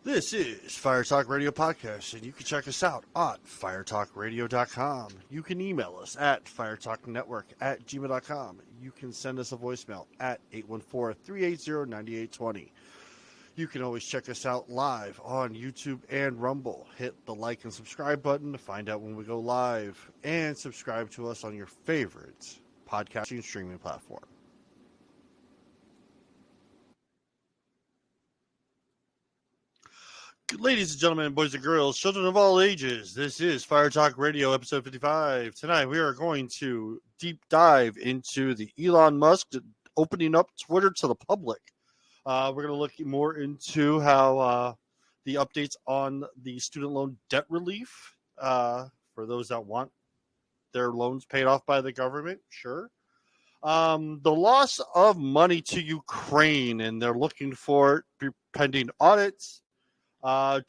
This is Firetalk Radio Podcast, and you can check us out on firetalkradio.com. You can email us at firetalknetwork@gmail.com. You can send us a voicemail at 814-380-9820. You can always check us out live on YouTube and Rumble. Hit the like and subscribe button to find out when we go live, and subscribe to us on your favorite podcasting streaming platform. Ladies and gentlemen, boys and girls, children of all ages, this is Fire Talk Radio, episode 55. Tonight we are going to deep dive into the Elon Musk opening up Twitter to the public. We're going to look more into how the updates on the student loan debt relief for those that want their loans paid off by the government, sure. The loss of money to Ukraine, and they're looking for pending audits.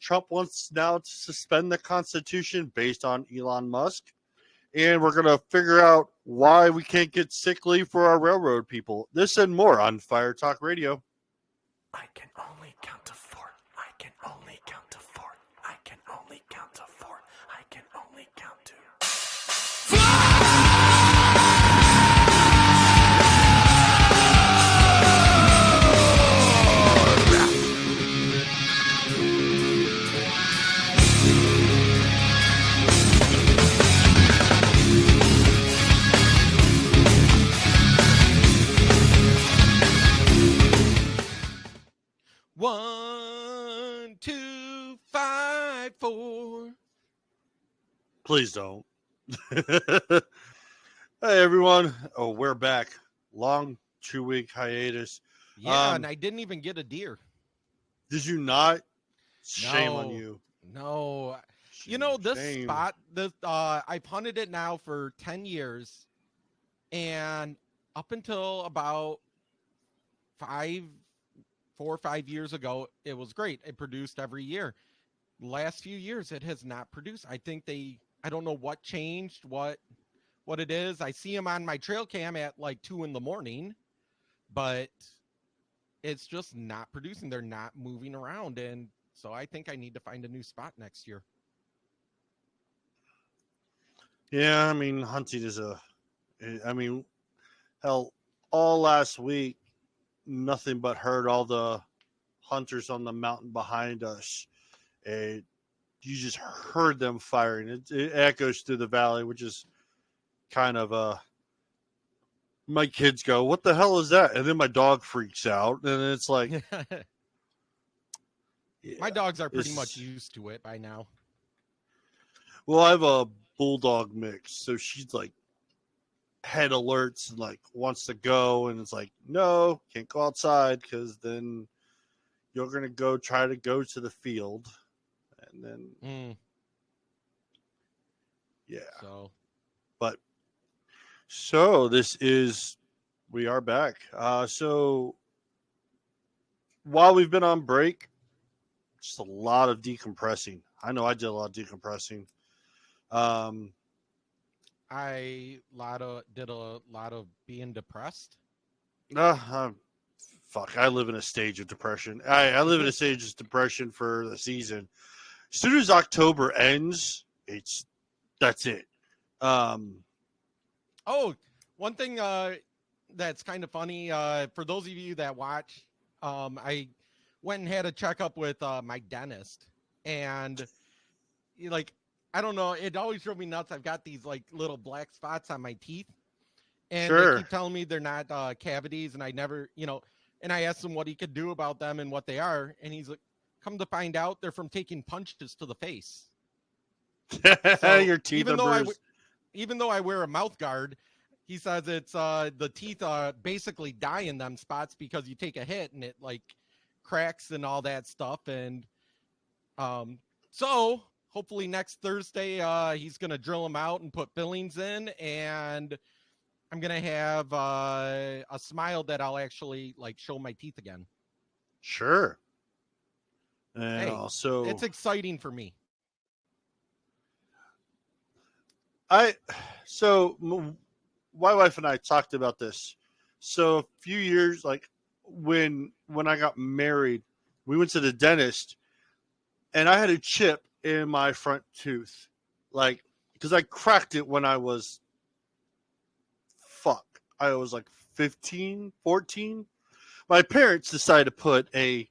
Trump wants now to suspend the Constitution based on Elon Musk. And we're going to figure out why we can't get sick leave for our railroad people. This and more on Fire Talk Radio. I can only count to four. I can only count to four. I can only count to four. I can only count to... One, two, five, four. Please don't. Hey, everyone. Oh, we're back. Long 2-week hiatus. Yeah, and I didn't even get a deer. Did you not? Shame on you. No. Shame, You know, this shame. spot, I've hunted it now for 10 years. And up until about 4 or 5 years ago, it was great. It produced every year. Last few years, it has not produced. I think I don't know what changed, what it is. I see them on my trail cam at like 2 a.m, but it's just not producing. They're not moving around. And so I think I need to find a new spot next year. Yeah, I mean, hunting is hell, all last week, nothing but heard all the hunters on the mountain behind us. And you just heard them firing. It echoes through the valley, which is kind of my kids go, "What the hell is that?" And then my dog freaks out, and it's like, yeah, My dogs are pretty much used to it by now. Well, I have a bulldog mix, so she's like head alerts and like wants to go, and it's like, no, can't go outside because then you're gonna try to go to the field, and then yeah. So we are back. So while we've been on break, just a lot of decompressing. I know I did a lot of decompressing. I did a lot of being depressed. Fuck, I live in a stage of depression. I live in a stage of depression for the season. As soon as October ends, that's it. One thing that's kind of funny, for those of you that watch, I went and had a checkup with my dentist, and I don't know, it always drove me nuts. I've got these like little black spots on my teeth, and they keep telling me they're not cavities, and I never, and I asked him what he could do about them and what they are, and he's like, come to find out, they're from taking punches to the face. So your teeth are bruised. Even though I wear a mouth guard, he says it's the teeth basically die in them spots because you take a hit and it like cracks and all that stuff. And so hopefully next Thursday he's gonna drill them out and put fillings in, and I'm gonna have a smile that I'll actually like show my teeth again. Sure. And hey, also, it's exciting for me. So my wife and I talked about this. So a few years, like when I got married, we went to the dentist, and I had a chip in my front tooth, like, because I cracked it when I was, I was like 15, 14. My parents decided to put a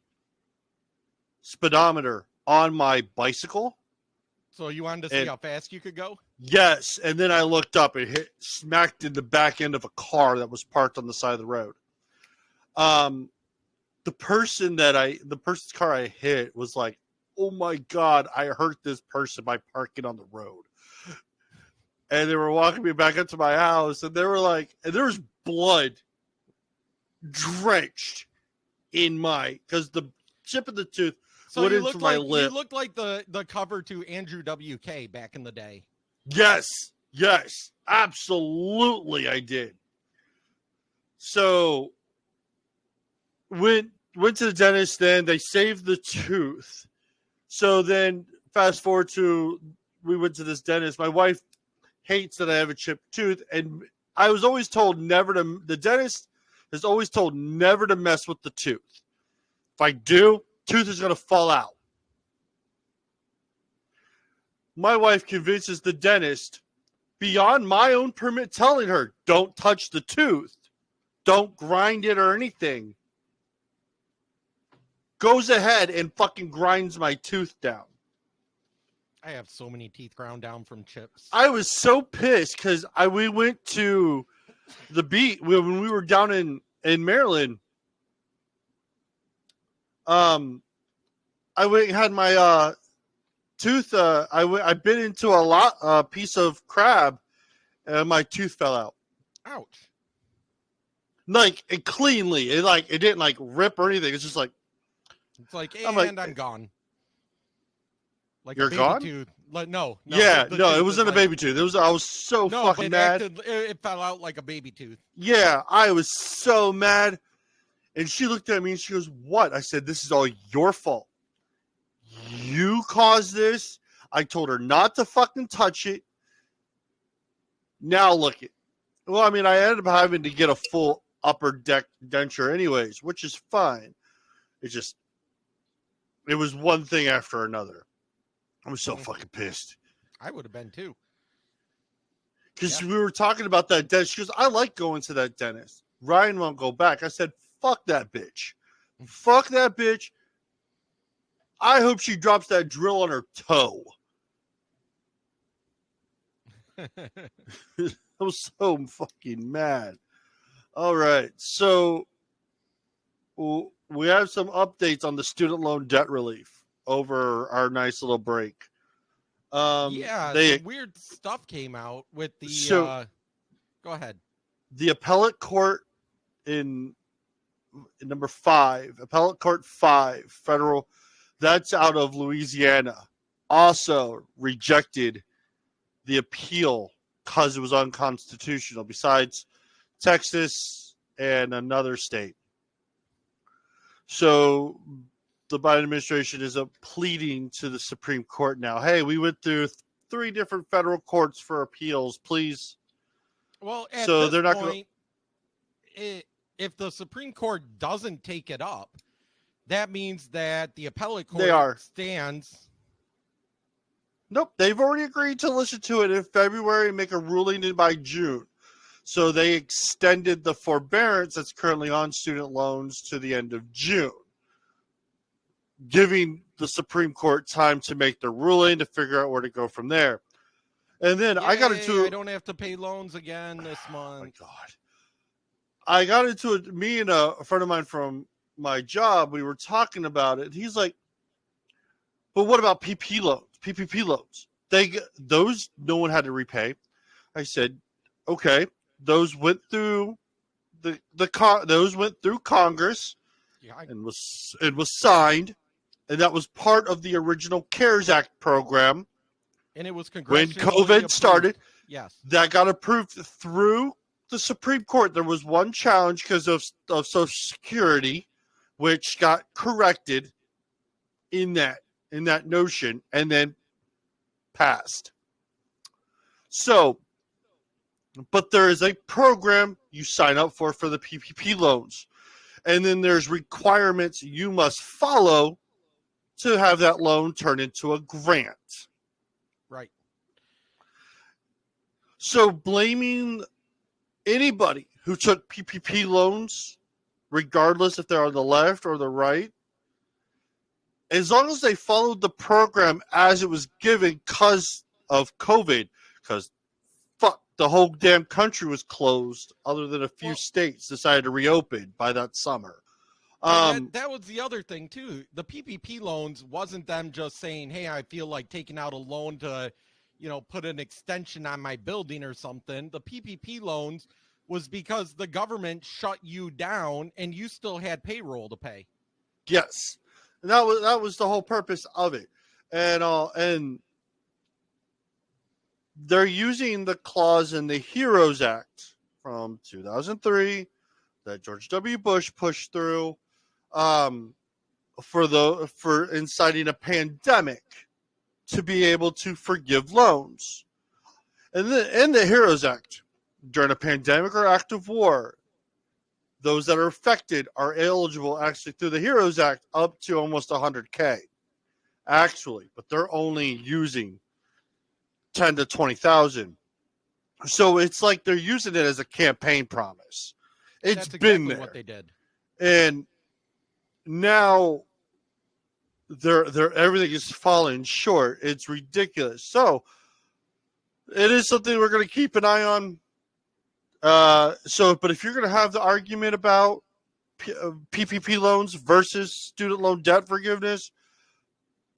speedometer on my bicycle. So you wanted to see how fast you could go? Yes, and then I looked up and smacked in the back end of a car that was parked on the side of the road. The person's car I hit was like, oh my God, I hurt this person by parking on the road. And they were walking me back up to my house, and they were like, and there was blood drenched in because the chip of the tooth went into my lip. You looked like the cover to Andrew WK back in the day. Yes, absolutely I did. So went to the dentist, then they saved the tooth. So then fast forward to, we went to this dentist. My wife hates that I have a chipped tooth, and I was always told the dentist has always told never to mess with the tooth. If I do, tooth is going to fall out. My wife convinces the dentist, beyond my own permit, telling her, don't touch the tooth. Don't grind it or anything. Goes ahead and fucking grinds my tooth down. I have so many teeth ground down from chips. I was so pissed because we went to the beach when we were down in Maryland. I went and had my tooth. I bit into a piece of crab, and my tooth fell out. Ouch! Like, it cleanly. It didn't like rip or anything. It's just like, I'm gone. Like you're a baby gone? Tooth. Like no. Yeah, no, it wasn't a baby tooth. I was so fucking mad. It fell out like a baby tooth. Yeah, I was so mad. And she looked at me and she goes, what? I said, this is all your fault. You caused this. I told her not to fucking touch it. Now look it. Well, I mean, I ended up having to get a full upper deck denture anyways, which is fine. It was one thing after another. I was so fucking pissed. I would have been too. Because we were talking about that dentist. She goes, I like going to that dentist. Ryan won't go back. I said, fuck that bitch. Fuck that bitch. I hope she drops that drill on her toe. I was so fucking mad. All right. So we have some updates on the student loan debt relief over our nice little break. Some weird stuff came out with the. Go ahead. The appellate court in number 5, appellate court 5, federal, that's out of Louisiana, also rejected the appeal because it was unconstitutional. Besides Texas and another state. So the Biden administration is pleading to the Supreme Court now. Hey, we went through 3 different federal courts for appeals. Please. Well, at so this they're not point, if the Supreme Court doesn't take it up, that means that the appellate court stands. Nope, they've already agreed to listen to it in February and make a ruling by June. So they extended the forbearance that's currently on student loans to the end of June, giving the Supreme Court time to make the ruling to figure out where to go from there. And then I don't have to pay loans again this month. Oh my God. I got into it. Me and a friend of mine from my job, we were talking about it. He's like, but what about PPP loans? Those no one had to repay. I said, okay, those went through those went through Congress and was signed, and that was part of the original CARES Act program. And it was when COVID approved. Started. Yes, that got approved through the Supreme Court. There was one challenge because of Social Security, which got corrected in that notion and then passed. So, but there is a program you sign up for the PPP loans, and then there's requirements you must follow to have that loan turn into a grant. Right. So blaming anybody who took PPP loans, regardless if they're on the left or the right, as long as they followed the program as it was given because of COVID, because the whole damn country was closed other than a few states decided to reopen by that summer. That was the other thing, too. The PPP loans wasn't them just saying, hey, I feel like taking out a loan to, put an extension on my building or something. The PPP loans was because the government shut you down and you still had payroll to pay. Yes. And that was the whole purpose of it. And they're using the clause in the HEROES Act from 2003 that George W. Bush pushed through for inciting a pandemic to be able to forgive loans. And in the HEROES Act, during a pandemic or act of war, those that are affected are eligible actually through the HEROES Act up to almost 100K, actually, but they're only using 10 to 20,000. So it's like they're using it as a campaign promise. It's been there. What they did. And now they're everything is falling short. It's ridiculous. So it is something we're going to keep an eye on. But if you're going to have the argument about PPP loans versus student loan debt forgiveness,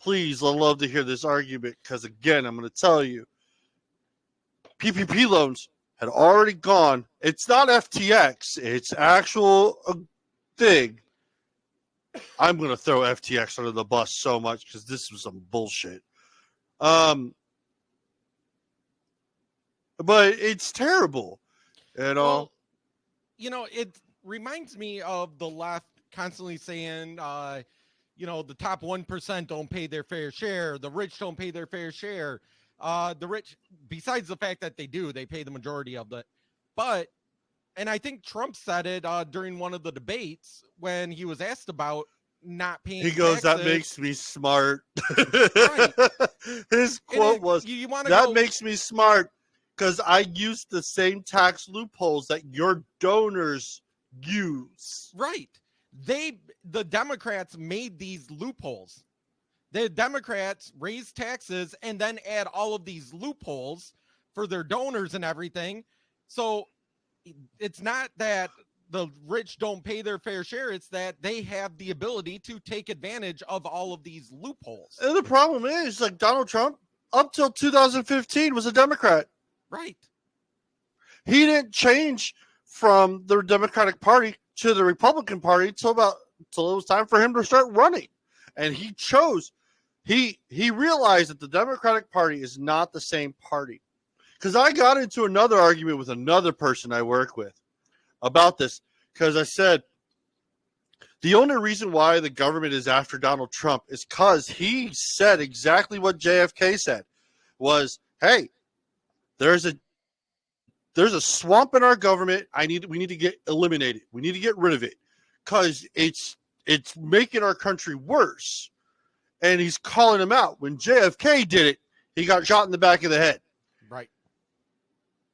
please, I'd love to hear this argument because, again, I'm going to tell you, PPP loans had already gone. It's not FTX. It's actual thing. I'm going to throw FTX under the bus so much because this was some bullshit. But it's terrible. Well, it reminds me of the left constantly saying, the top 1% don't pay their fair share. The rich don't pay their fair share. The rich, besides the fact that they pay the majority of it. But, and I think Trump said it during one of the debates when he was asked about not paying He goes, taxes. that makes me smart. Right. His quote was, that makes me smart because I use the same tax loopholes that your donors use. Right. The Democrats made these loopholes. The Democrats raise taxes and then add all of these loopholes for their donors and everything. So it's not that the rich don't pay their fair share. It's that they have the ability to take advantage of all of these loopholes. And the problem is, like, Donald Trump, up till 2015, was a Democrat. Right. He didn't change from the Democratic Party to the Republican Party till it was time for him to start running. And he chose. He realized that the Democratic Party is not the same party. Because I got into another argument with another person I work with about this. Because I said, the only reason why the government is after Donald Trump is because he said exactly what JFK said. Was, hey, there's a swamp in our government. We need to get eliminated. We need to get rid of it. Because it's making our country worse. And he's calling him out. When JFK did it, he got shot in the back of the head. Right.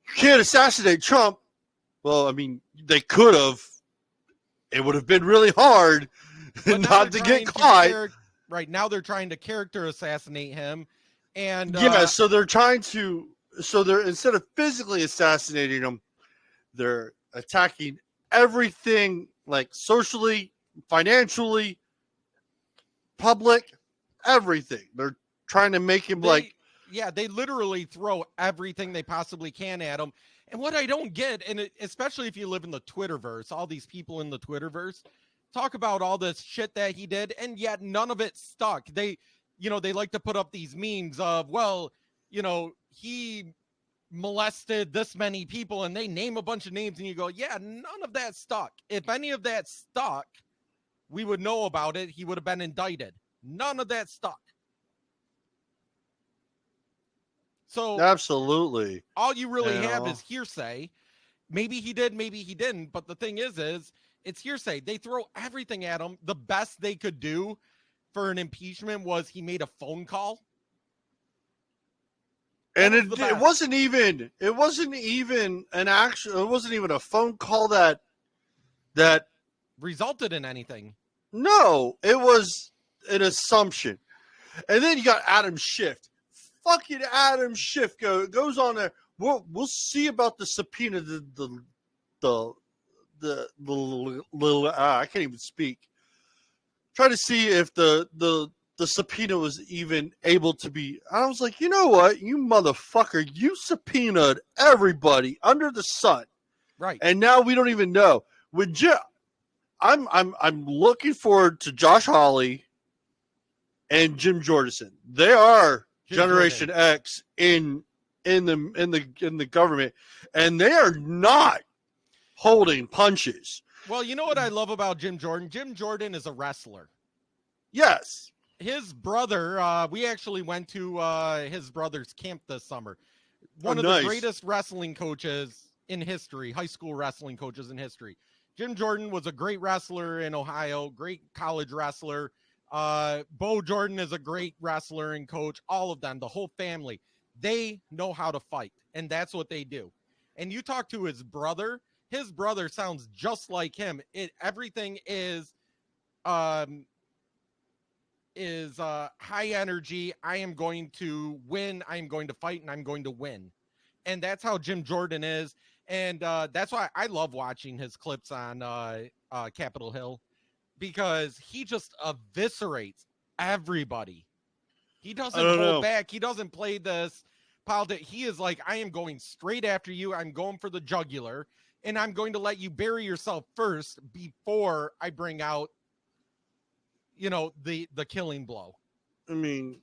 You can't assassinate Trump. Well, I mean, they could have. It would have been really hard not to get caught. Right. Now they're trying to character assassinate him. And so they're trying to. So they're, instead of physically assassinating him, they're attacking everything, like socially, financially, public, everything. They're trying to make him they literally throw everything they possibly can at him. And what I don't get, and especially if you live in the Twitterverse, all these people in the Twitterverse talk about all this shit that he did, and yet none of it stuck. They like to put up these memes of, he molested this many people, and they name a bunch of names, and you go, yeah, none of that stuck. If any of that stuck, we would know about it. He would have been indicted. None of that stuck. So absolutely, all you really have is hearsay. Maybe he did, maybe he didn't. But the thing is it's hearsay. They throw everything at him, the best they could do for an impeachment was he made a phone call. And it wasn't even a phone call that resulted in anything. No, it was an assumption. And then you got Adam Schiff. Fucking Adam Schiff goes on there. We'll see about the subpoena. I can't even speak. Try to see if the subpoena was even able to be. I was like, you know what, you motherfucker, you subpoenaed everybody under the sun, right? And now we don't even know. I'm looking forward to Josh Hawley and Jim Jordan. They are Generation X in the government, and they are not holding punches. Well, you know what I love about Jim Jordan? Jim Jordan is a wrestler. Yes. His brother, we actually went to his brother's camp this summer. One of the greatest wrestling coaches in history, high school wrestling coaches in history. Jim Jordan was a great wrestler in Ohio, great college wrestler. Bo Jordan is a great wrestler and coach. All of them, the whole family, they know how to fight, and that's what they do. And you talk to his brother sounds just like him. Everything is high energy. I am going to win. I am going to fight, and I'm going to win. And that's how Jim Jordan is. And that's why I love watching his clips on Capitol Hill, because he just eviscerates everybody. He doesn't hold back. He doesn't play this politics. He is like, I am going straight after you. I'm going for the jugular, and I'm going to let you bury yourself first before I bring out, the killing blow. I mean,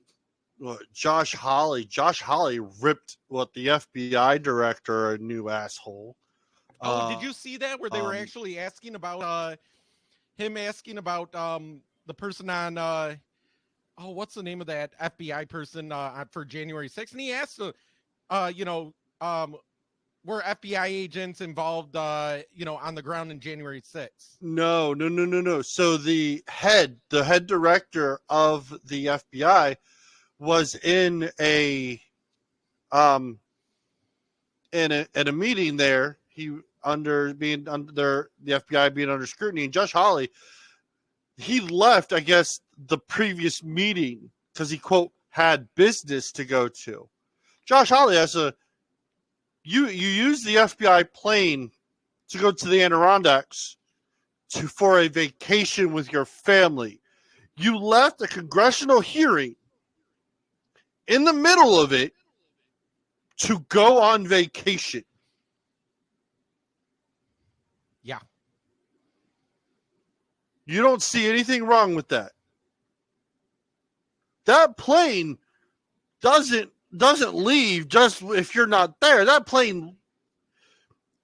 Josh Hawley ripped the FBI director a new asshole. Oh, did you see that where they were actually asking about him asking about the person on what's the name of that FBI person for January 6th? And he asked were FBI agents involved on the ground in January 6th? No. So the head director of the FBI was in a meeting there. He the FBI being under scrutiny, and Josh Hawley, he left, I guess, the previous meeting because he, quote, had business to go to. Josh Hawley you use the FBI plane to go to the Adirondacks for a vacation with your family. You left a congressional hearing in the middle of it to go on vacation. Yeah. You don't see anything wrong with that. That plane doesn't leave just if you're not there. That plane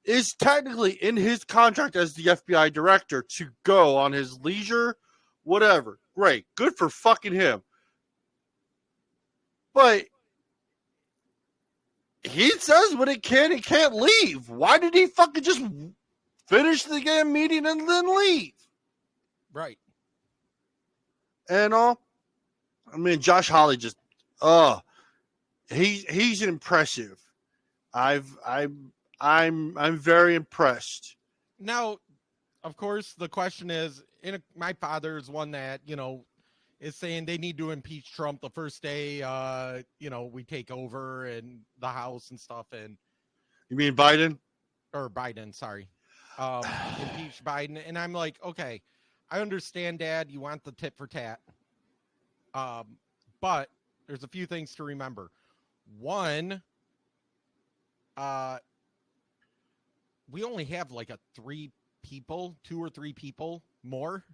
is technically in his contract as the FBI director to go on his leisure, whatever. Great. Good for fucking him. But he says when he can't leave. Why did he fucking just finish the damn meeting and then leave? Right. And Josh Hawley just he's impressive. I'm very impressed. Now, of course, the question is, my father is one that, is saying they need to impeach Trump the first day, we take over and the House and stuff. And you mean Biden? Or Biden, sorry. Impeach Biden. And I'm like, okay, I understand, Dad, you want the tit for tat. But there's a few things to remember. One, we only have like 2 or 3 people more.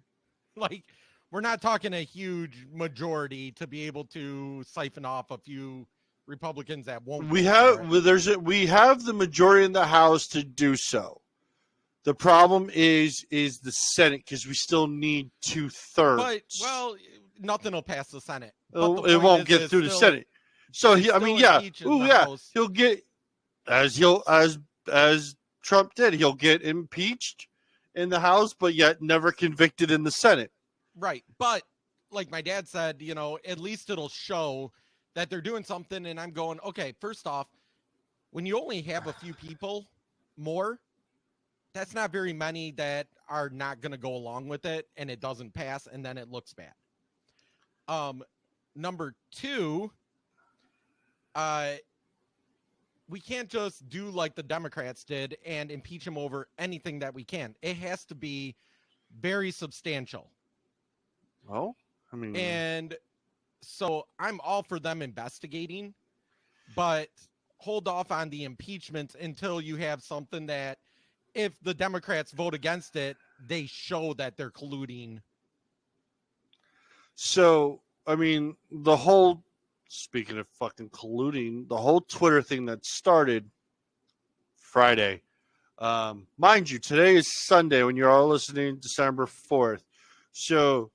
Like, we're not talking a huge majority to be able to siphon off a few Republicans that won't. We have the majority in the House to do so. The problem is the Senate, because we still need 2/3. But nothing will pass the Senate. It won't get through the Senate. So he'll get as Trump did. He'll get impeached in the House, but yet never convicted in the Senate. Right, but like my dad said, at least it'll show that they're doing something. And I'm going, okay, first off, when you only have a few people more, that's not very many that are not going to go along with it, and it doesn't pass, and then it looks bad. Number two, we can't just do like the Democrats did and impeach him over anything that we can. It has to be very substantial. Well, I mean, and so I'm all for them investigating, but hold off on the impeachment until you have something that, if the Democrats vote against it, they show that they're colluding. So, I mean, speaking of fucking colluding, the whole Twitter thing that started Friday. Mind you, today is Sunday when you're all listening, December 4th. So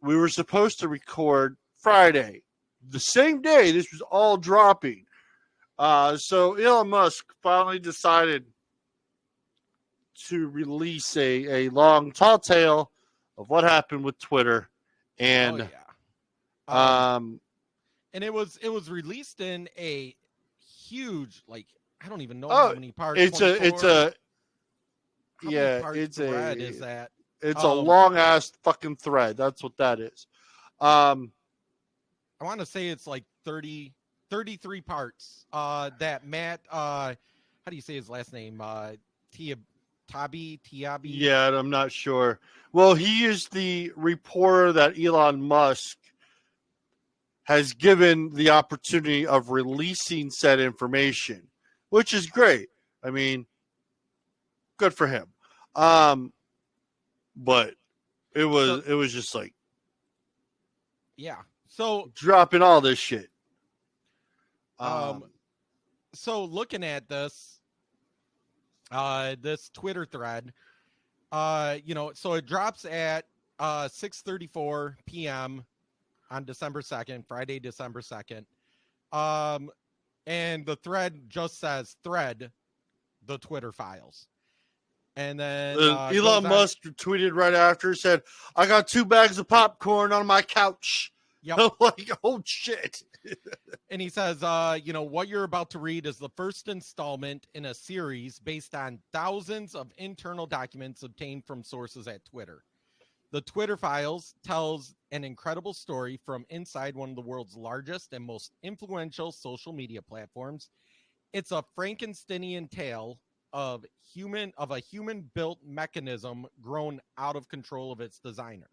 we were supposed to record Friday, the same day this was all dropping. So Elon Musk finally decided to release a long tall tale of what happened with Twitter. And and it was released in a huge, like, I don't even know how many parts. It's a thread is that? It's a long ass fucking thread. That's what that is. I want to say it's like 33 parts. That Matt, how do you say his last name? Tiabi. Yeah, I'm not sure. Well, he is the reporter that Elon Musk has given the opportunity of releasing said information, which is great. I mean, good for him. But it was just like, yeah. So dropping all this shit. So looking at this Twitter thread, so it drops at 6:34 p.m. on December 2nd, Friday, December 2nd. And the thread just says thread, the Twitter files. And then Elon Musk tweeted right after, said, "I got 2 bags of popcorn on my couch." Yep. I'm like, oh shit. And he says, what you're about to read is the first installment in a series based on thousands of internal documents obtained from sources at Twitter. The Twitter files tells an incredible story from inside one of the world's largest and most influential social media platforms. It's a Frankensteinian tale of a human-built mechanism grown out of control of its designer.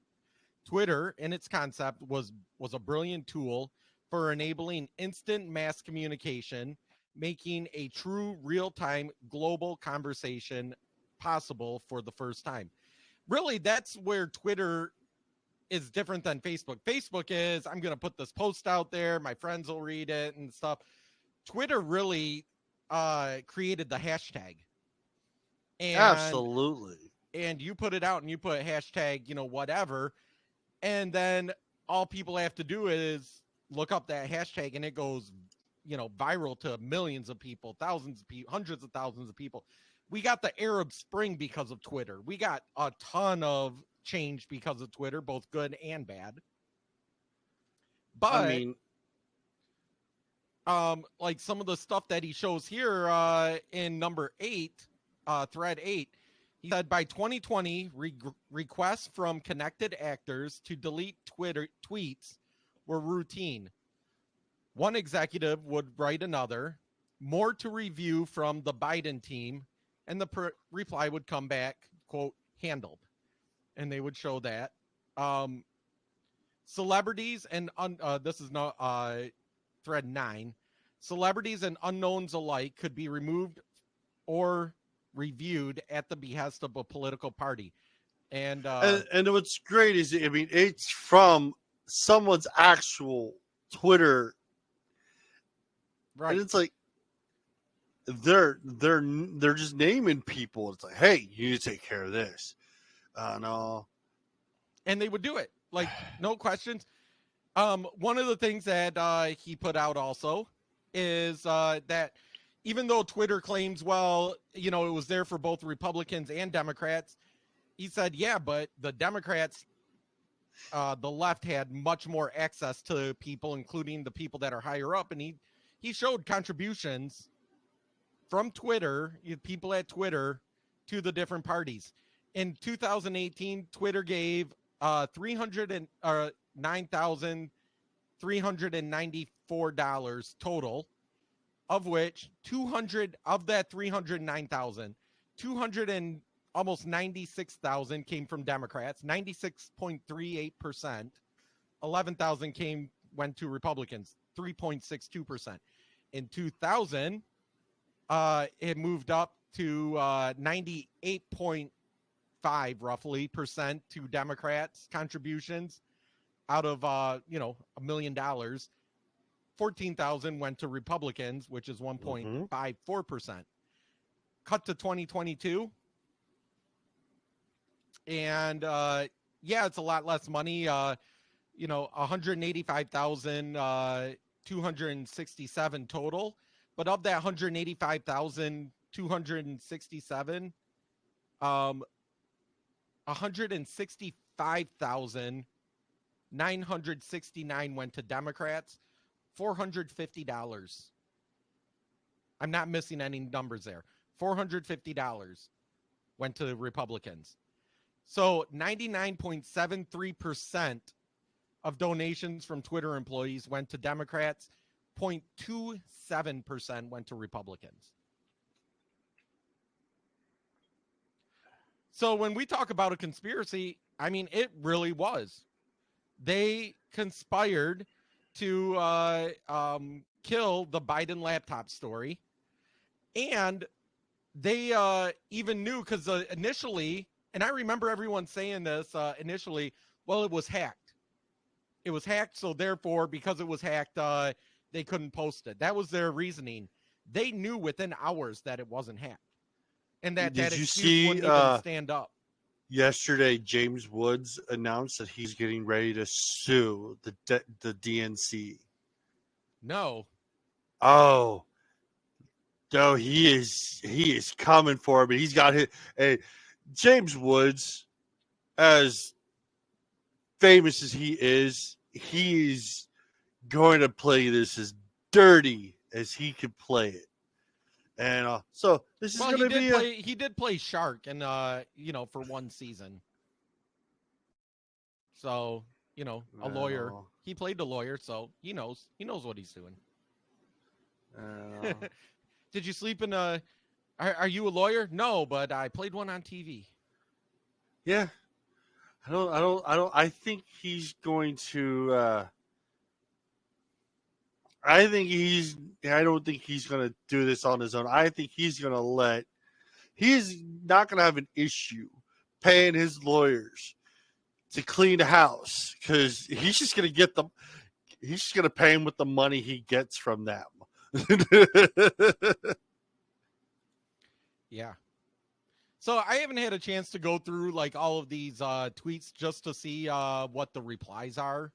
Twitter, in its concept, was a brilliant tool for enabling instant mass communication, making a true real-time global conversation possible for the first time. Really, that's where Twitter is different than Facebook. Facebook is, I'm going to put this post out there, my friends will read it and stuff. Twitter really created the hashtag. And, absolutely. And you put it out and you put hashtag, whatever. And then all people have to do is look up that hashtag and it goes, viral to millions of people, thousands of people, hundreds of thousands of people. We got the Arab Spring because of Twitter. We got a ton of change because of Twitter, both good and bad. But I mean, like some of the stuff that he shows here in number 8, thread 8, he said by 2020, requests from connected actors to delete Twitter tweets were routine. One executive would write another, more to review from the Biden team, and the reply would come back, quote, handled. And they would show that. Celebrities and, this is not thread 9, celebrities and unknowns alike could be removed or reviewed at the behest of a political party. And what's great is, I mean, it's from someone's actual Twitter. Right. And it's like, they're just naming people. It's like, hey, you need to take care of this. No. And they would do it. Like, no questions. One of the things that he put out also is that even though Twitter claims, well, it was there for both Republicans and Democrats, he said, yeah, but the Democrats the left had much more access to people, including the people that are higher up. And he showed contributions from Twitter, people at Twitter, to the different parties. In 2018, Twitter gave $9,394 total, of which 200 of that 309,000, 200 and almost 96,000 came from Democrats, 96.38%. 11,000 went to Republicans, 3.62%. In 2000, it moved up to 98.5 roughly percent to Democrats contributions out of $1 million. 14,000 went to Republicans, which is 1.54%. Cut to 2022, and it's a lot less money. 185,267 total. But of that 185,267, 165,969 went to Democrats, $450. I'm not missing any numbers there. $450 went to Republicans. So 99.73% of donations from Twitter employees went to Democrats. 0.27% went to Republicans. So when we talk about a conspiracy, I mean, it really was. They conspired to kill the Biden laptop story. And they even knew, because initially, and I remember everyone saying this initially, well, it was hacked. It was hacked, so therefore, because it was hacked, they couldn't post it. That was their reasoning. They knew within hours that it wasn't hacked, and that excuse wouldn't even stand up. Yesterday, James Woods announced that he's getting ready to sue the DNC. No. Oh, no, he is coming for him. He's got his. James Woods, as famous as he is going to play this as dirty as he could play it. And so this is going to be he did play Shark and for one season. So, a lawyer. He played the lawyer, so he knows what he's doing. Did you sleep in are you a lawyer? No, but I played one on TV. Yeah. I think he's going to I don't think he's going to do this on his own. I think he's not going to have an issue paying his lawyers to clean the house, because he's just going to pay him with the money he gets from them. Yeah. So I haven't had a chance to go through like all of these tweets just to see what the replies are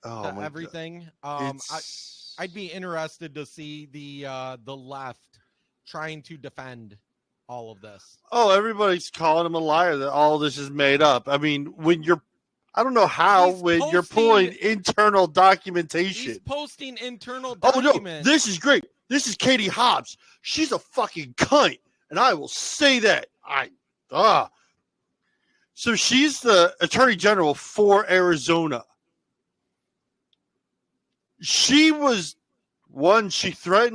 to everything. I'd be interested to see the left trying to defend all of this. Oh, everybody's calling him a liar that all this is made up. I mean, I don't know how when you're pulling internal documentation. He's posting internal documents. Oh, no, this is great. This is Katie Hobbs. She's a fucking cunt, and I will say that. So she's the attorney general for Arizona. She threatened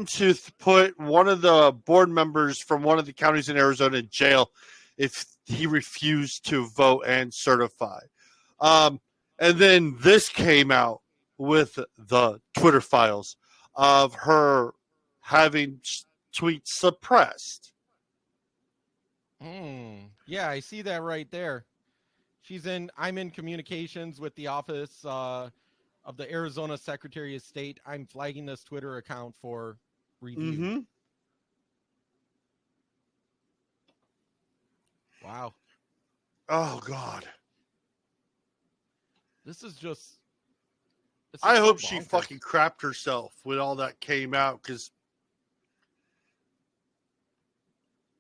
to put one of the board members from one of the counties in Arizona in jail if he refused to vote and certify. And then this came out with the Twitter files of her having tweets suppressed. Yeah, I see that right there. I'm in communications with the office of the Arizona Secretary of State. I'm flagging this Twitter account for review. Mm-hmm. Wow. Oh, God. This is just... I hope she fucking crapped herself when all that came out, because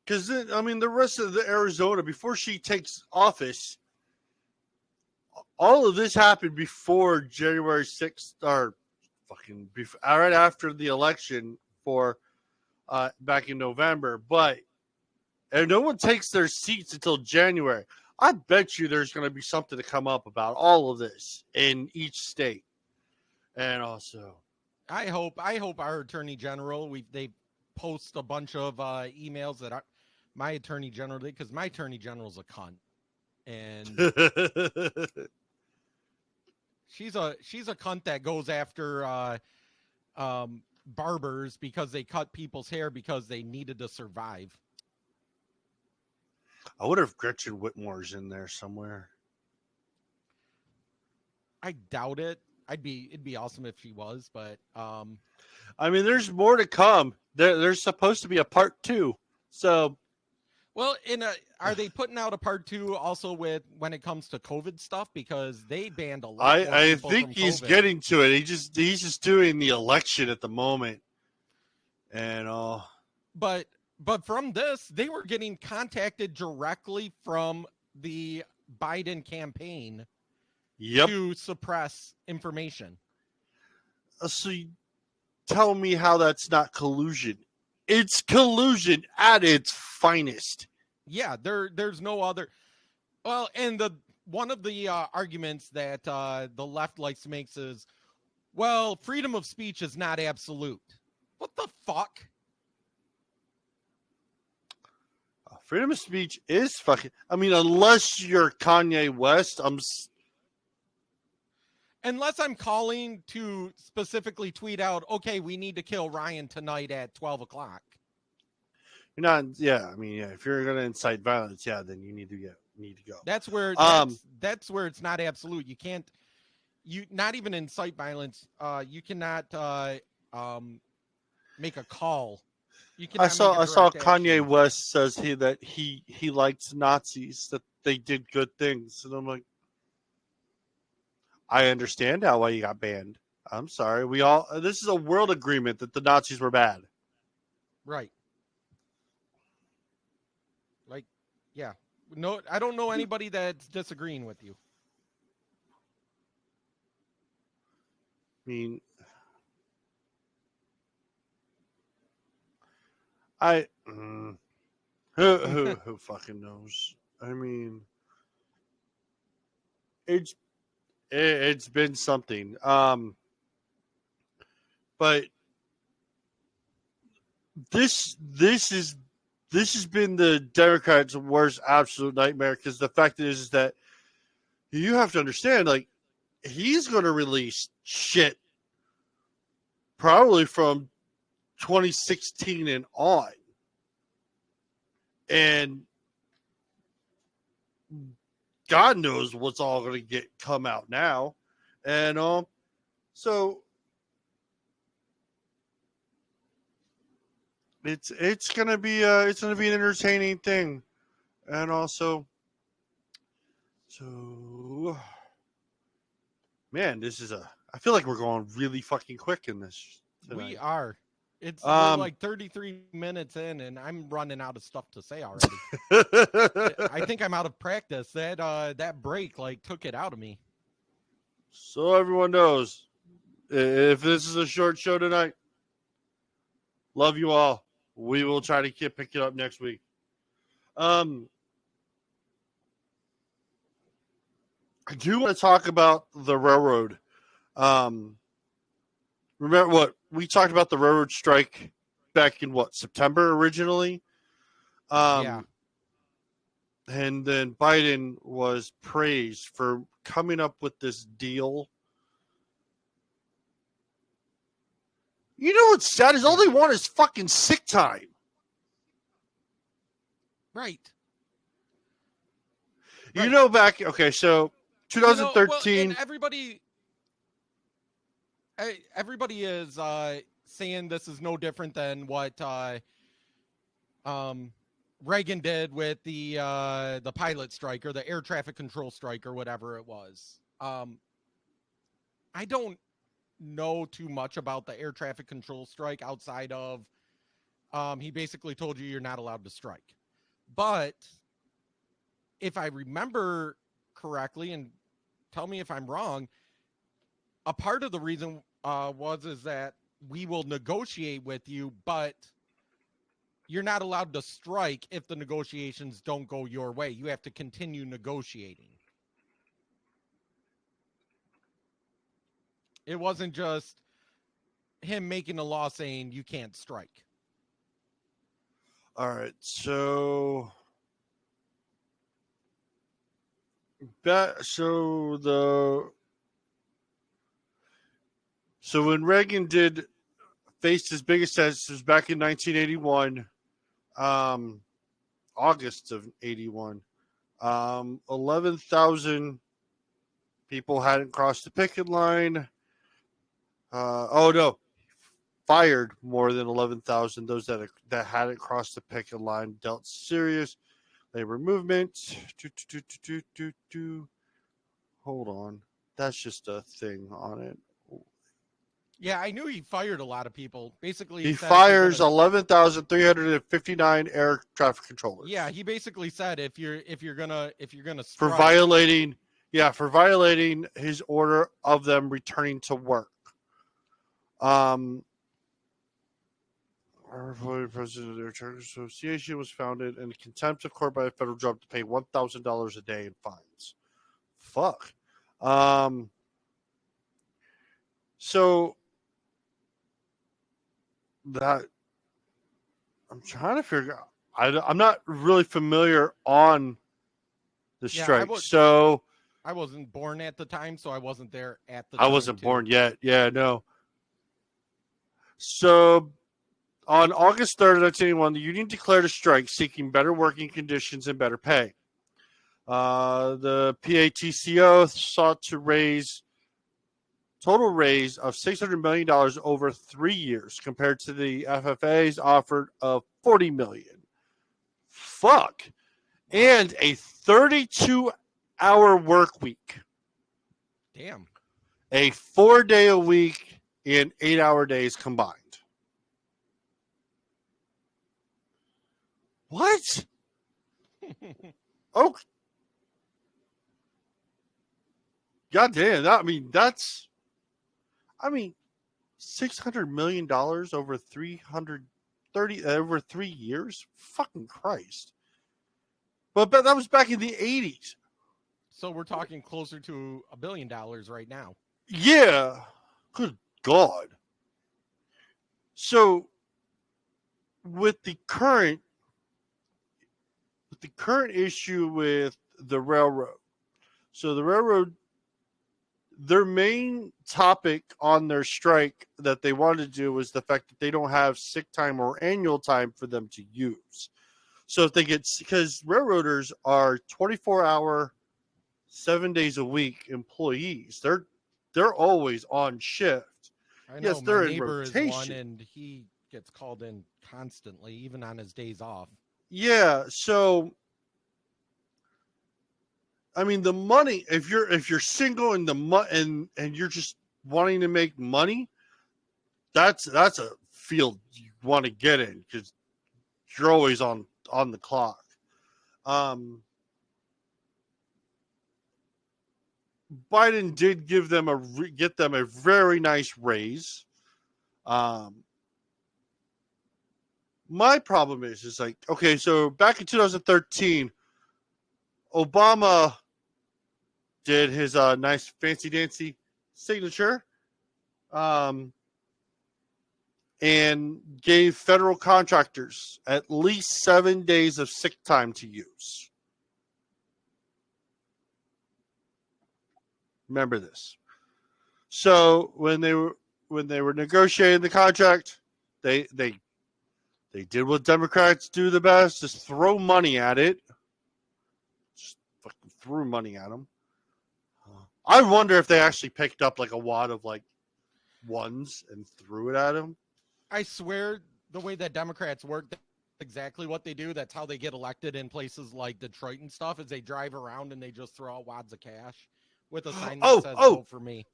the rest of the Arizona, before she takes office, all of this happened before January 6th, or fucking before, right after the election for back in November. But and no one takes their seats until January. I bet you there's going to be something to come up about all of this in each state, and also I hope our attorney general they post a bunch of emails that my attorney general did, because my attorney general's a cunt, and she's a cunt that goes after barbers because they cut people's hair because they needed to survive. I wonder if Gretchen Whitmore's in there somewhere. I doubt it. It'd be awesome if she was, but I mean, there's more to come. There's supposed to be a part 2. So, well, are they putting out a part 2 also with when it comes to COVID stuff, because they banned a lot more I people think from he's COVID. getting to it. He's just doing the election at the moment, and But from this, they were getting contacted directly from the Biden campaign to suppress information. So you tell me how that's not collusion. It's collusion at its finest. Yeah, there's no other. Well, and one of the arguments that the left likes to make is, well, freedom of speech is not absolute. What the fuck? Freedom of speech is fucking. I mean, unless you're Kanye West, Unless I'm calling to specifically tweet out, okay, we need to kill Ryan tonight at 12 o'clock. You're not. Yeah, I mean, yeah. If you're gonna incite violence, yeah, then you need to go. That's where that's where it's not absolute. You can't. You not even incite violence. You cannot make a call. I saw Kanye West says that he likes Nazis, that they did good things, and I'm like, I understand now why you got banned. I'm sorry. This is a world agreement that the Nazis were bad. Right. Like, yeah. No, I don't know anybody that's disagreeing with you. I mean, who fucking knows? I mean, it's been something. But this has been the Democrats' worst absolute nightmare, because the fact is that you have to understand, like, he's going to release shit probably from 2016 and on. And God knows what's all going to come out now. And so it's going to be an entertaining thing. And also, so man, I feel like we're going really fucking quick in this tonight. We are. We're like 33 minutes in, and I'm running out of stuff to say already. I think I'm out of practice. That break like took it out of me. So everyone knows, if this is a short show tonight, love you all. We will try to pick it up next week. I do want to talk about the railroad. Remember what we talked about, the railroad strike back in September originally? Yeah. And then Biden was praised for coming up with this deal. You know what's sad is all they want is fucking sick time. Right. You know, so 2013. Everybody is saying this is no different than what Reagan did with the pilot strike, or the air traffic control strike, or whatever it was. I don't know too much about the air traffic control strike outside of he basically told you you're not allowed to strike. But if I remember correctly, and tell me if I'm wrong. A part of the reason is that we will negotiate with you, but you're not allowed to strike if the negotiations don't go your way. You have to continue negotiating. It wasn't just him making a law saying you can't strike. All right, so when Reagan faced his biggest test, was back in 1981, August of 81. 11,000 people hadn't crossed the picket line. Fired more than 11,000. Those that hadn't crossed the picket line, dealt serious labor movement. Hold on. That's just a thing on it. Yeah, I knew he fired a lot of people. Basically, he fires 11,359 air traffic controllers. Yeah, he basically said if you're gonna strike, for violating his order of them returning to work. Our president of the Air Traffic Association was founded in contempt of court by a federal judge to pay $1,000 a day in fines. Fuck. So that I'm trying to figure out. I'm not really familiar on the strike. I wasn't born at the time, so I wasn't there at the time. I wasn't born yet. Yeah, no. So on August 3rd, 1981, the union declared a strike seeking better working conditions and better pay. The PATCO sought to total raise of $600 million over 3 years compared to the FFA's offered of $40 million. Fuck. And a 32-hour work week. Damn. A 4-day-a-week and 8-hour days combined. What? Oh. God damn. $600 million over 3 years? Fucking Christ. But that was back in the 80s. So we're talking closer to $1 billion right now. Yeah. Good God. So with the current issue with the railroad. So the railroad, their main topic on their strike that they wanted to do was the fact that they don't have sick time or annual time for them to use. So if they because railroaders are 24-hour, 7 days a week employees. They're always on shift. I know, yes, they're my in neighbor rotation. Is one, and he gets called in constantly, even on his days off. Yeah, so the money, if you're single and and you're just wanting to make money, that's a field you want to get in because you're always on the clock. Biden did get them a very nice raise. My problem is like, okay, so back in 2013, Obama did his nice fancy dancy signature, and gave federal contractors at least 7 days of sick time to use. Remember this. So when they were negotiating the contract, they did what Democrats do the best: just throw money at it. Just fucking threw money at them. I wonder if they actually picked up like a wad of like ones and threw it at him. I swear, the way that Democrats work, that's exactly what they do. That's how they get elected in places like Detroit and stuff. Is they drive around and they just throw out wads of cash with a sign that says "Vote for me."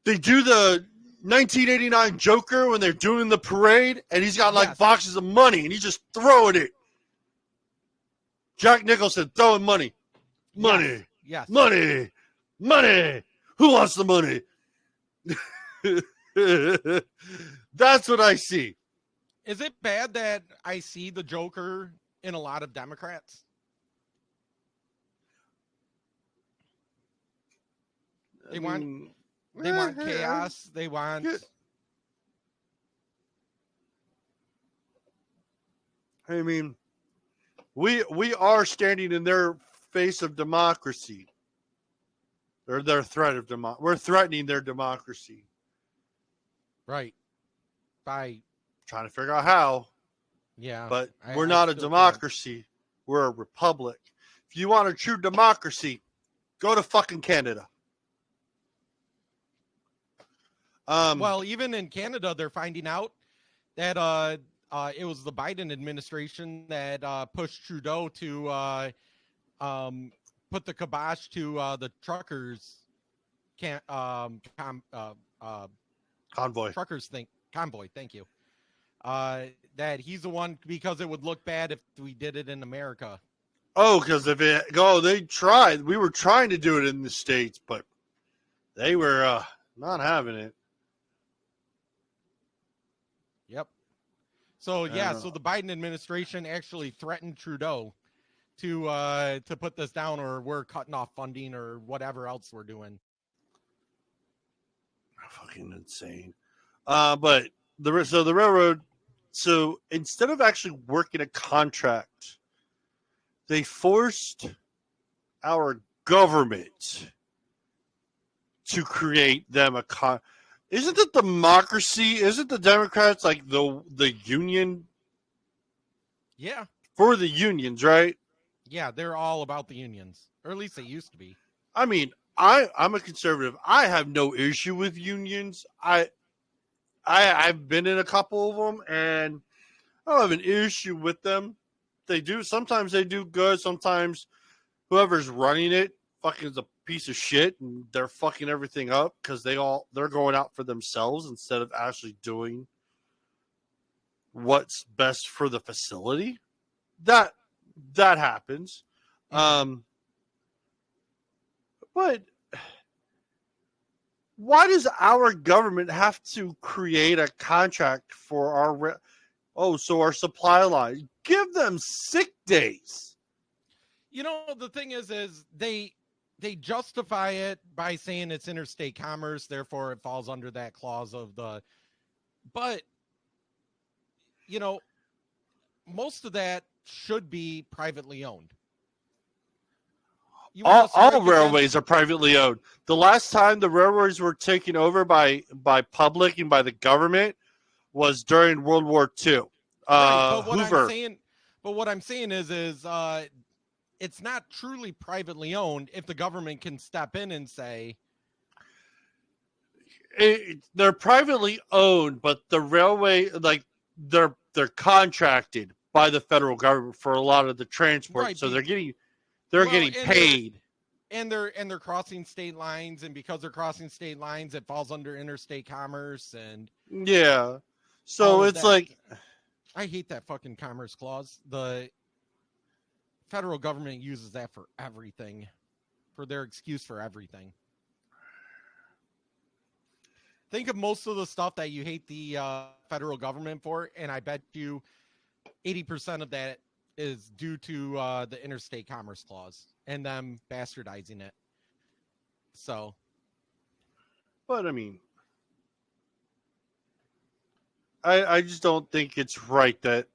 They do the 1989 Joker when they're doing the parade, and he's got like boxes of money, and he's just throwing it. Jack Nicholson throwing money. Yes. Money. Money. Who wants the money? That's what I see. Is it bad that I see the Joker in a lot of Democrats? They want chaos. They want. I mean, we are standing in their face of democracy, or their threat of democracy. We're threatening their democracy, right? By trying to figure out how. Yeah, but we're not a democracy. We're a republic. If you want a true democracy, go to fucking Canada. Well, even in Canada, they're finding out that it was the Biden administration that pushed Trudeau to put the kibosh to the truckers convoy. Truckers convoy. Thank you. That he's the one because it would look bad if we did it in America. Oh, because they tried. We were trying to do it in the States, but they were not having it. Yep. So so the Biden administration actually threatened Trudeau to put this down, or we're cutting off funding or whatever else we're doing. Fucking insane. But the railroad. So instead of actually working a contract, they forced our government to create them a Isn't it democracy? Isn't the Democrats like the union? Yeah. For the unions, right? Yeah, they're all about the unions, or at least they used to be. I mean, I'm a conservative. I have no issue with unions. I've been in a couple of them, and I don't have an issue with them. Sometimes they do good. Sometimes whoever's running it fucking is a piece of shit, and they're fucking everything up because they're going out for themselves instead of actually doing what's best for the facility. That happens. But why does our government have to create a contract for our supply line? Give them sick days. You know, the thing is they justify it by saying it's interstate commerce, therefore it falls under that clause of the. But you know, most of that should be privately owned. All railways are privately owned. The last time the railroads were taken over by public and by the government was during World War II. Right, Hoover. What I'm saying is it's not truly privately owned if the government can step in and say they're privately owned, but the railway, like they're contracted by the federal government for a lot of the transport, right, so they're getting paid. And they're crossing state lines, and because they're crossing state lines, it falls under interstate commerce and yeah. So it's like I hate that fucking commerce clause. The federal government uses that for everything, for their excuse for everything. Think of most of the stuff that you hate the federal government for, and I bet you 80% of that is due to the interstate commerce clause and them bastardizing it. So, but I mean, I just don't think it's right that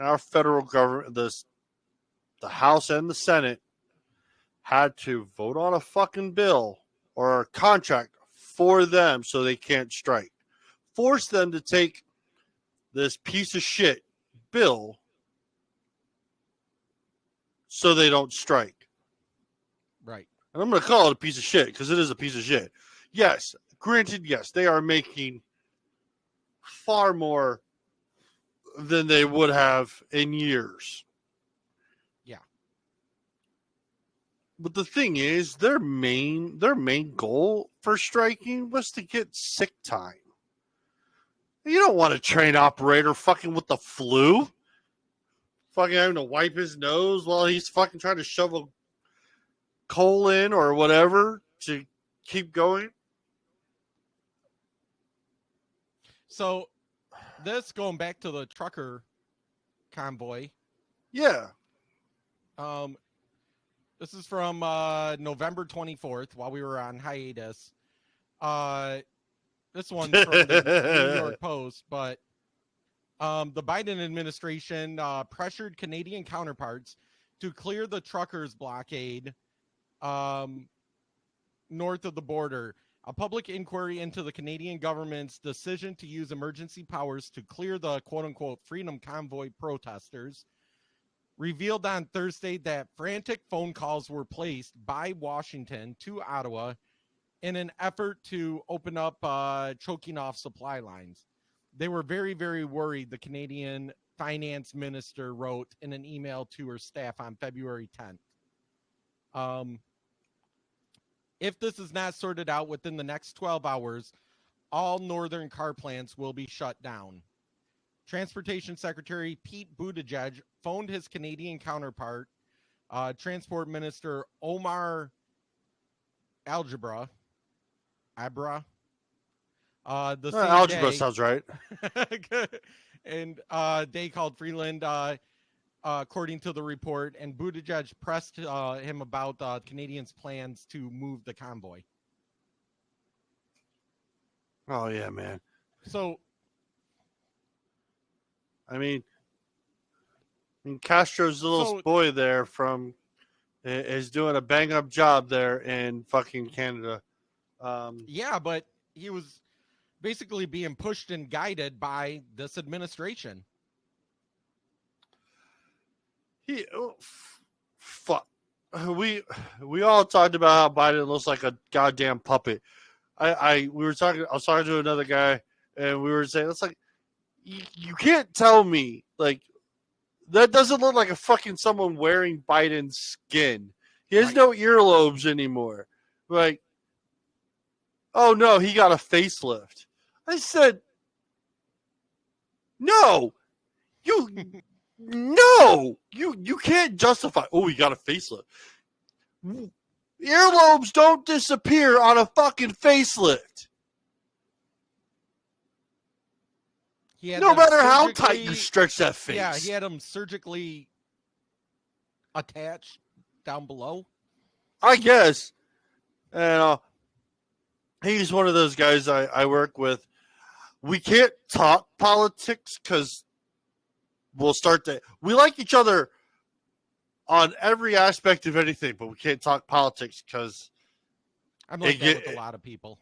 our federal government, the House and the Senate, had to vote on a fucking bill or a contract for them so they can't strike. Force them to take this piece of shit bill so they don't strike. Right. And I'm going to call it a piece of shit because it is a piece of shit. Yes, granted, yes, they are making far more than they would have in years. Yeah. But the thing is, their main goal for striking was to get sick time. You don't want a train operator fucking with the flu. Fucking having to wipe his nose while he's fucking trying to shove a coal in or whatever. to keep going. So, this going back to the trucker convoy. Yeah. This is from November 24th while we were on hiatus. This one's from the New York Post, but the Biden administration pressured Canadian counterparts to clear the truckers' blockade north of the border. A public inquiry into the Canadian government's decision to use emergency powers to clear the quote-unquote Freedom Convoy protesters revealed on Thursday that frantic phone calls were placed by Washington to Ottawa in an effort to open up choking off supply lines. They were very, very worried, the Canadian finance minister wrote in an email to her staff on February 10th. If this is not sorted out within the next 12 hours, all northern car plants will be shut down. Transportation Secretary Pete Buttigieg phoned his Canadian counterpart, Transport Minister Omar Algebra. The same algebra day, sounds right. and they called Freeland, according to the report, and Buttigieg pressed him about Canadians' plans to move the convoy. Oh yeah, man. So, I mean Castro's little boy there is doing a bang up job there in fucking Canada. Yeah, but he was basically being pushed and guided by this administration. Fuck. We all talked about how Biden looks like a goddamn puppet. I was talking to another guy, and we were saying it's like you can't tell me like that doesn't look like a fucking someone wearing Biden's skin. He has no earlobes anymore. Like, oh no, he got a facelift. I said, no, you can't justify. Oh, he got a facelift. Earlobes don't disappear on a fucking facelift. No matter how tight you stretch that face. Yeah, he had them surgically attached down below. I guess. And he's one of those guys I work with. We can't talk politics because we like each other on every aspect of anything, but we can't talk politics because I'm like that with a lot of people.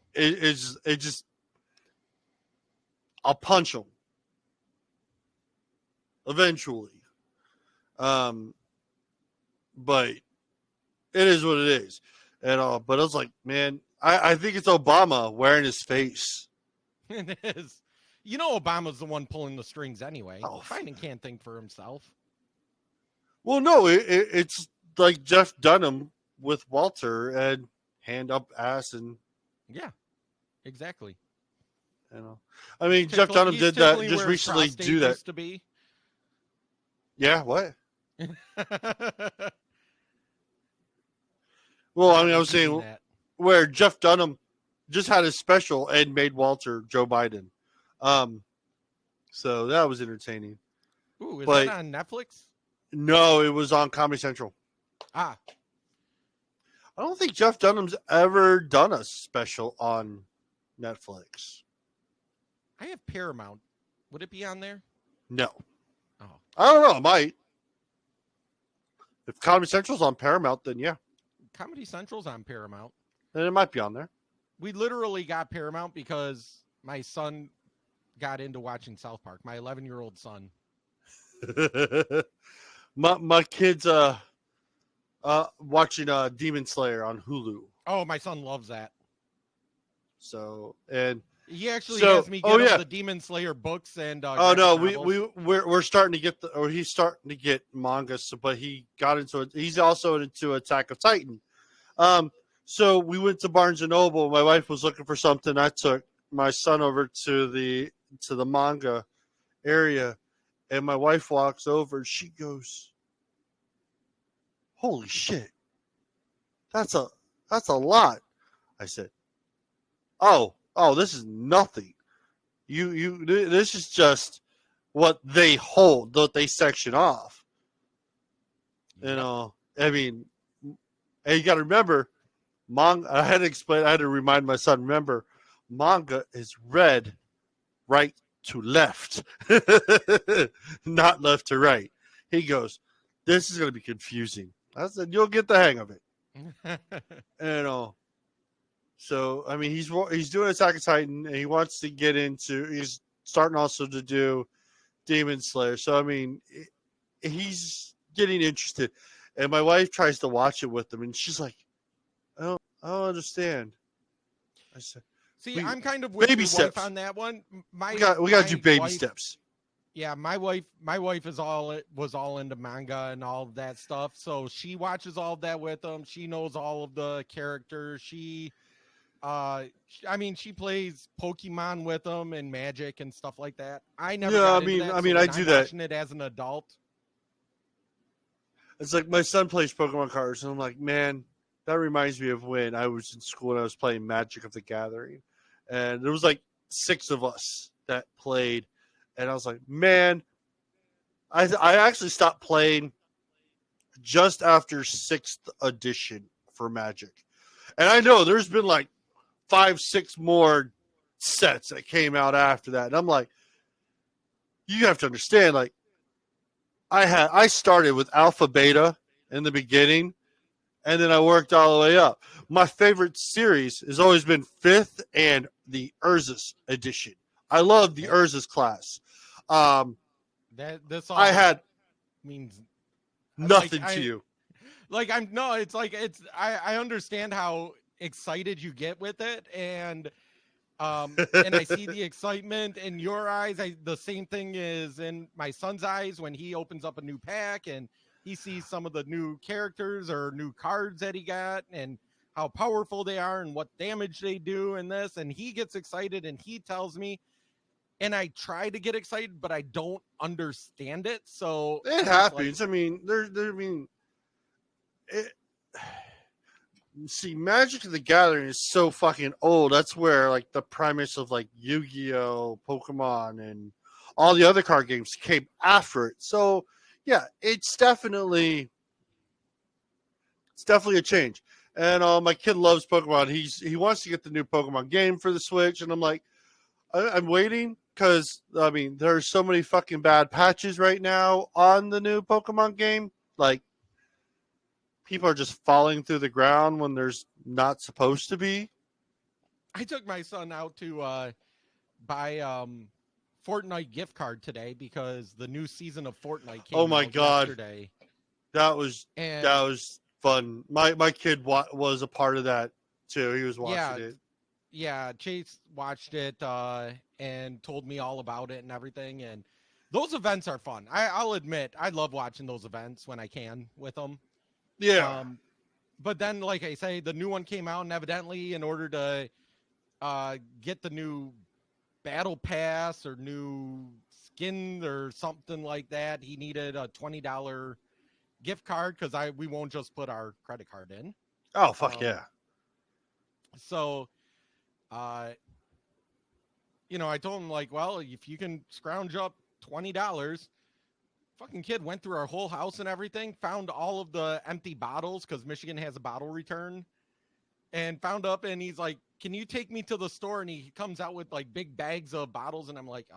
I'll punch them eventually. But it is what it is. And but I was like, man, I think it's Obama wearing his face. It is. You know, Obama's the one pulling the strings anyway. Oh, Biden can't think for himself. Well, no, it's like Jeff Dunham with Walter and hand up ass and yeah, exactly. You know, I mean, Jeff Dunham did that just recently. Do that to be. Yeah. What? Well, I mean, I was saying where Jeff Dunham just had his special and made Walter Joe Biden. So that was entertaining. Ooh, is that on Netflix? No, it was on Comedy Central. I don't think Jeff Dunham's ever done a special on Netflix. I have Paramount. Would it be on there? No. Oh. I don't know. It might. If Comedy Central's on Paramount, then yeah. Comedy Central's on Paramount. Then it might be on there. We literally got Paramount because my son got into watching South Park. My 11-year-old son. my kid's watching Demon Slayer on Hulu. Oh, my son loves that. So and he actually has me get him the Demon Slayer books and. Oh no, we're starting to get he's starting to get manga. So, but he got into it. He's also into Attack of Titan. So we went to Barnes and Noble. My wife was looking for something. I took my son over to the manga area, and my wife walks over. She goes, "Holy shit, that's a lot." I said, oh, this is nothing. This is just what they hold, what they section off. You know, I mean, and you got to remember, manga. I had to remind my son. Remember, manga is read right to left, not left to right. He goes, "This is going to be confusing." I said, "You'll get the hang of it." You know. So I mean, he's doing Attack on Titan, and he wants to get into. He's starting also to do Demon Slayer. So I mean, he's getting interested, and my wife tries to watch it with him, and she's like, I don't understand. I said, See, I'm kind of with your wife on that one. We got to do baby steps. Yeah, my wife was all into manga and all of that stuff, so she watches all of that with him. She knows all of the characters. She plays Pokemon with them and Magic and stuff like that. I never. Yeah, I do that. Watching it as an adult. It's like my son plays Pokemon cards, and I'm like, man, that reminds me of when I was in school and I was playing Magic of the Gathering, and there was like 6 of us that played, and I was like, man, I actually stopped playing just after 6th edition for Magic, and I know there's been like 5-6 more sets that came out after that. And I'm like, you have to understand, like, I started with Alpha Beta in the beginning, and then I worked all the way up. My favorite series has always been 5th and the Urzus edition. I love the Urzus class. This all I had means nothing to you. Like I understand how excited you get with it, and I see the excitement in your eyes. The same thing is in my son's eyes when he opens up a new pack and he sees some of the new characters or new cards that he got and how powerful they are and what damage they do in this, and he gets excited and he tells me, and I try to get excited, but I don't understand it. So it happens. Like, I mean, see, Magic of the Gathering is so fucking old. That's where like the premise of like Yu-Gi-Oh, Pokemon, and all the other card games came after it. So yeah, it's definitely a change. And my kid loves Pokemon. He wants to get the new Pokemon game for the Switch, and I'm like, I'm waiting because I mean there's so many fucking bad patches right now on the new Pokemon game. Like, people are just falling through the ground when there's not supposed to be. I took my son out to buy Fortnite gift card today because the new season of Fortnite came out yesterday. That was fun. My kid was a part of that too. He was watching it. Yeah, Chase watched it and told me all about it and everything. And those events are fun. I'll admit, I love watching those events when I can with them. Yeah. But then, like I say, the new one came out, and evidently in order to get the new battle pass or new skin or something like that, he needed a $20 gift card because we won't just put our credit card in. Oh, fuck yeah. So, I told him, like, well, if you can scrounge up $20, fucking kid went through our whole house and everything, found all of the empty bottles because Michigan has a bottle return, and found up, and he's like, can you take me to the store? And he comes out with like big bags of bottles, and I'm like,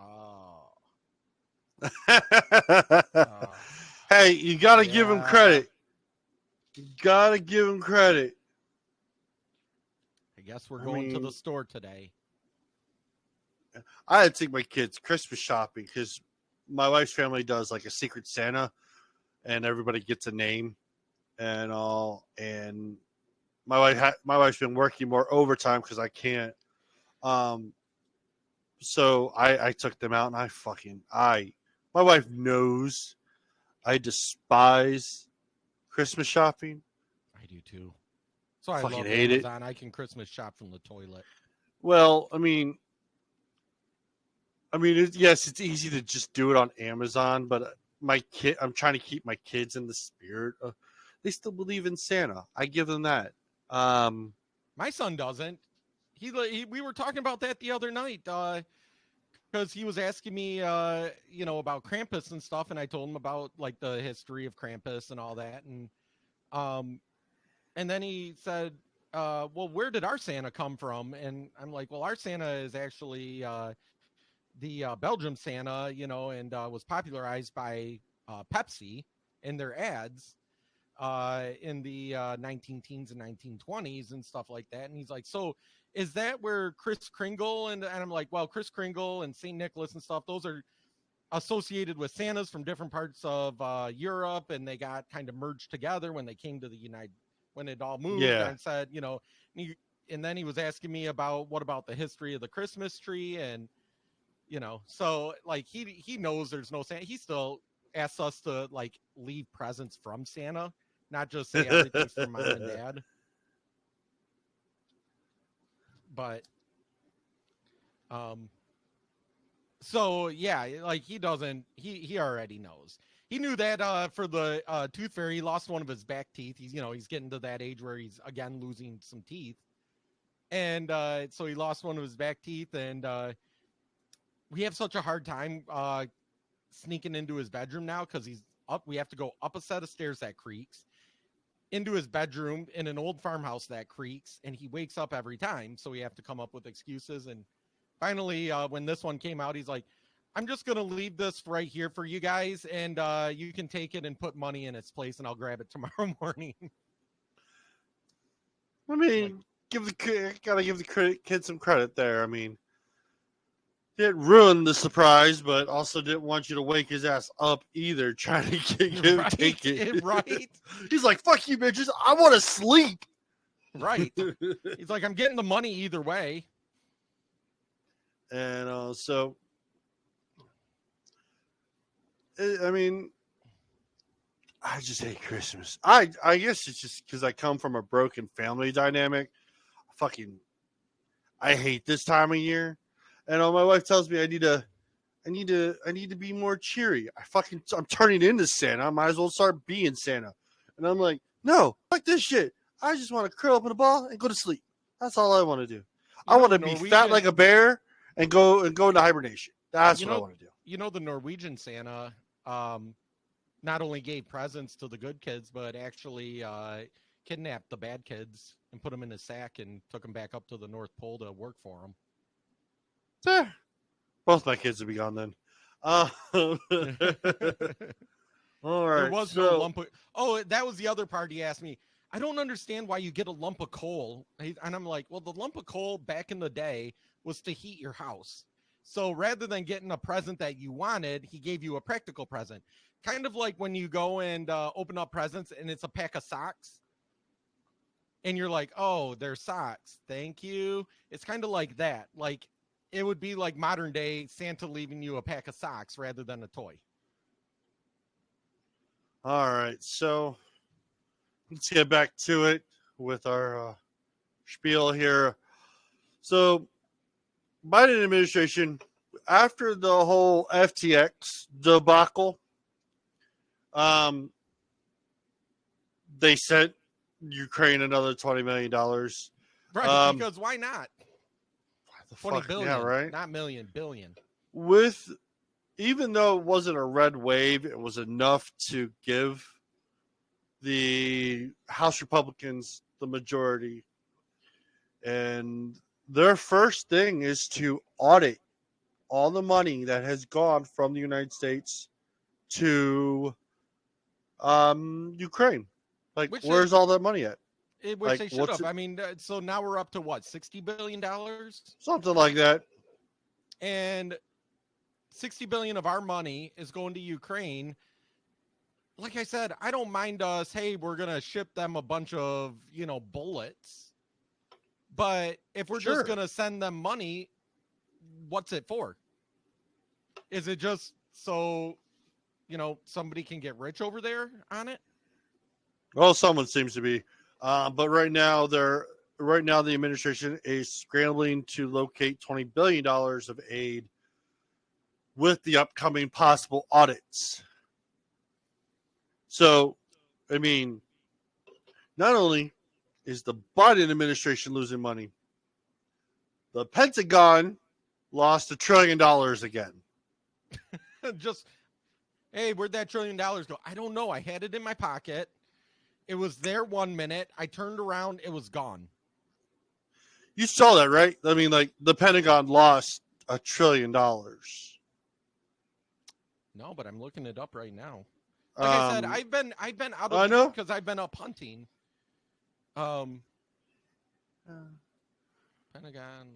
Hey, you gotta give him credit. You gotta give him credit. I guess we're going to the store today. I had to take my kids Christmas shopping because my wife's family does like a Secret Santa, and everybody gets a name and all. And my wife's been working more overtime because I can't. So I took them out, and my wife knows I despise Christmas shopping. I do too. So I fucking love hate Amazon. I can Christmas shop from the toilet. Well, I mean, yes, it's easy to just do it on Amazon, but I'm trying to keep my kids in the spirit of, they still believe in Santa. I give them that. My My son doesn't. We were talking about that the other night because he was asking me, about Krampus and stuff, and I told him about like the history of Krampus and all that, and then he said, well, where did our Santa come from? And I'm like, well, our Santa is actually the Belgium Santa, and was popularized by Pepsi in their ads in the 19 teens and 1920s and stuff like that. And he's like, so is that where Kris Kringle and I'm like, well, Kris Kringle and St. Nicholas and stuff, those are associated with Santas from different parts of Europe, and they got kind of merged together when they came to when it all moved. Yeah. And said, and then he was asking me about what about the history of the Christmas tree, and so like he knows there's no Santa. He still asks us to like leave presents from Santa, not just say everything's from mom and dad. But so yeah, like he already knows. He knew that for the tooth fairy, he lost one of his back teeth. He's getting to that age where he's again losing some teeth, and so he lost one of his back teeth, and we have such a hard time sneaking into his bedroom now because he's up. We have to go up a set of stairs that creaks into his bedroom in an old farmhouse that creaks, and he wakes up every time. So we have to come up with excuses. And finally, when this one came out, he's like, I'm just going to leave this right here for you guys, and you can take it and put money in its place, and I'll grab it tomorrow morning. I mean, gotta give the kid some credit there. I mean, it ruined the surprise, but also didn't want you to wake his ass up either, trying to get him take it. Right. He's like, fuck you, bitches. I want to sleep. Right. He's like, I'm getting the money either way. And so, I mean, I just hate Christmas. I guess it's just because I come from a broken family dynamic. I hate this time of year. And my wife tells me I need to be more cheery. I'm turning into Santa. I might as well start being Santa. And I'm like, no, fuck this shit. I just want to curl up in a ball and go to sleep. That's all I want to do. I want to be fat like a bear and go into hibernation. That's what I want to do. The Norwegian Santa not only gave presents to the good kids, but actually kidnapped the bad kids and put them in a sack and took them back up to the North Pole to work for them. Both my kids would be gone then. All right. There was no lump of... Oh, that was the other part he asked me. I don't understand why you get a lump of coal. And I'm like, well, the lump of coal back in the day was to heat your house. So rather than getting a present that you wanted, he gave you a practical present. Kind of like when you go and open up presents and it's a pack of socks. And you're like, oh, they're socks. Thank you. It's kind of like that. Like, it would be like modern day Santa leaving you a pack of socks rather than a toy. All right. So let's get back to it with our spiel here. So Biden administration, after the whole FTX debacle, they sent Ukraine another $20 million. Right, because why not? 20 billion, yeah, right? Not million, billion. Even though it wasn't a red wave, it was enough to give the House Republicans the majority. And their first thing is to audit all the money that has gone from the United States to Ukraine. Like, where's all that money at? Which they should have. I mean, so now we're up to what, $60 billion? Something like that. And $60 billion of our money is going to Ukraine. Like I said, I don't mind us. Hey, we're going to ship them a bunch of, bullets. But if we're just going to send them money, what's it for? Is it just so, somebody can get rich over there on it? Well, someone seems to be. But right now, the administration is scrambling to locate $20 billion of aid with the upcoming possible audits. So, I mean, not only is the Biden administration losing money. The Pentagon lost $1 trillion again. Just, hey, where'd that $1 trillion go? I don't know. I had it in my pocket. It was there 1 minute. I turned around. It was gone. You saw that, right? I mean, like, the Pentagon lost $1 trillion. No, but I'm looking it up right now. Like I said, I've been out of the because I've been up hunting. Pentagon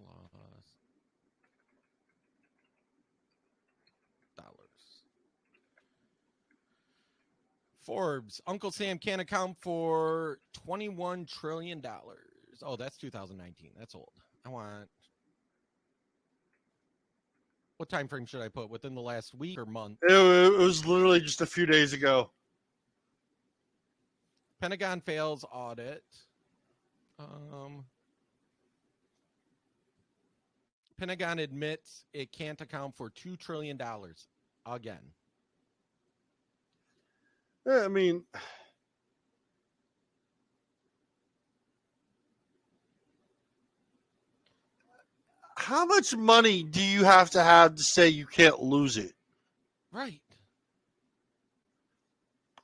lost dollars. Forbes, Uncle Sam can't account for $21 trillion. Oh, that's 2019. That's old. I want. What time frame should I put? Within the last week or month? It was literally just a few days ago. Pentagon fails audit. Pentagon admits it can't account for $2 trillion again. I mean, how much money do you have to say you can't lose it? Right.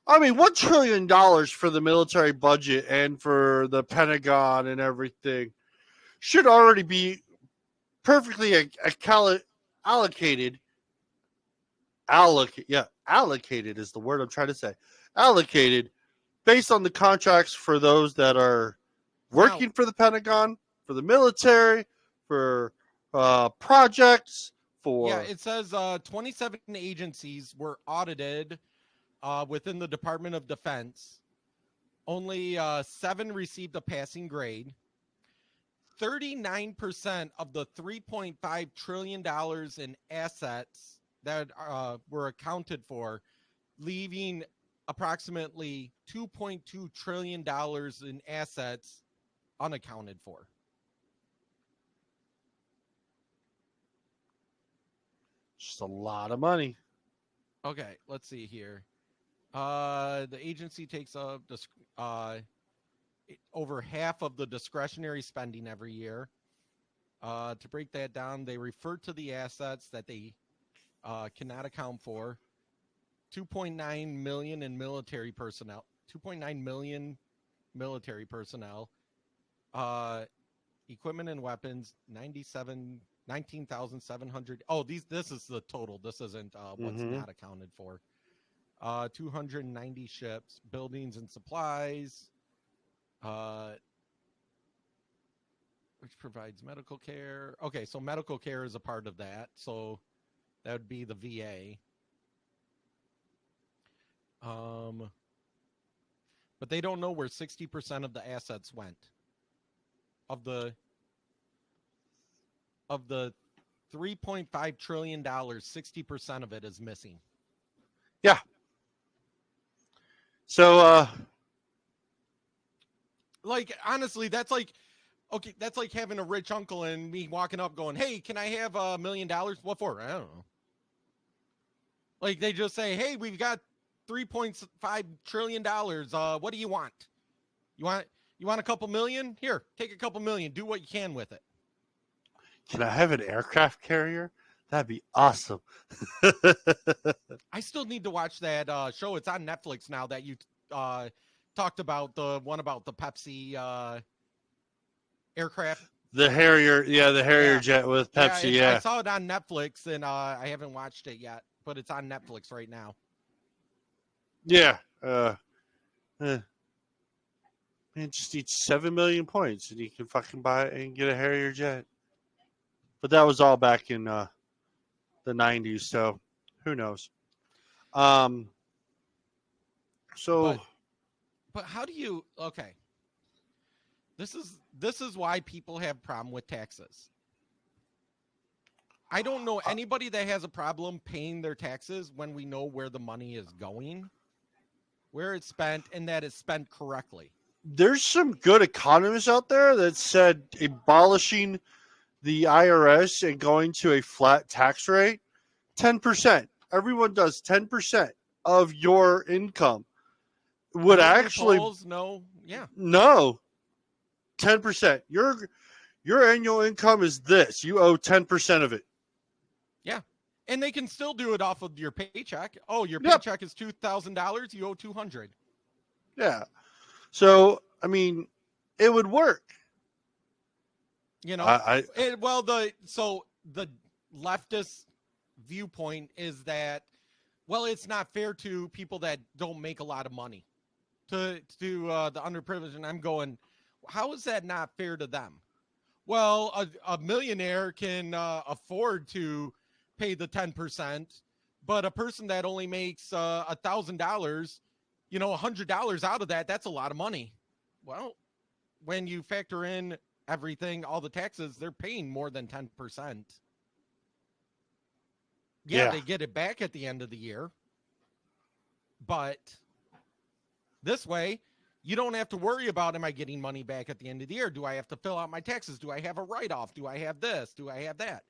I mean, $1 trillion for the military budget and for the Pentagon and everything should already be perfectly allocated. Allocated is the word I'm trying to say. Allocated based on the contracts for those that are working for the Pentagon, for the military, for projects, for... Yeah, it says 27 agencies were audited within the Department of Defense. Only 7 received a passing grade. 39% of the $3.5 trillion in assets that were accounted for, leaving approximately $2.2 trillion in assets unaccounted for. Just a lot of money. Okay, let's see here. The agency takes up over half of the discretionary spending every year. To break that down, they refer to the assets that they cannot account for. 2.9 million in military personnel. 2.9 million military personnel. Equipment and weapons, 19,700. Oh, this is the total. This isn't what's not accounted for. 290 ships, buildings and supplies, which provides medical care. Okay, so medical care is a part of that. So that would be the VA. But they don't know where 60% of the assets went. Of the $3.5 trillion, 60% of it is missing. Yeah. So, like, honestly, that's like having a rich uncle and me walking up going, hey, can I have $1 million? What for? I don't know. Like, they just say, hey, we've got $3.5 trillion. What do you want? You want a couple million? Here, take a couple million. Do what you can with it. Can I have an aircraft carrier? That'd be awesome. I still need to watch that show. It's on Netflix now that you talked about, the one about the Pepsi aircraft. The Harrier, the Harrier jet with Pepsi, I saw it on Netflix, and I haven't watched it yet, but it's on Netflix right now. Yeah. Man, just needs 7 million points, and you can fucking buy it and get a Harrier jet. But that was all back in the 90s, so who knows? But how do you? Okay, this is why people have problem with taxes. I don't know anybody that has a problem paying their taxes when we know where the money is going, where it's spent, and that it's spent correctly. There's some good economists out there that said abolishing the IRS and going to a flat tax rate, 10%. Everyone does 10% of your income would actually no. No. 10%. Your annual income is this. You owe 10% of it. Yeah. And they can still do it off of your paycheck. Oh, your Yep. paycheck is $2,000. You owe $200. Yeah. So, I mean, it would work. You know, so the leftist viewpoint is that, well, it's not fair to people that don't make a lot of money, to the underprivileged. And I'm going, how is that not fair to them? Well, a millionaire can afford to pay the 10%, but a person that only makes $1,000, $100 out of that, that's a lot of money. Well, when you factor in everything, all the taxes, they're paying more than 10%. Yeah, they get it back at the end of the year. But this way, you don't have to worry about, am I getting money back at the end of the year? Do I have to fill out my taxes? Do I have a write-off? Do I have this? Do I have that?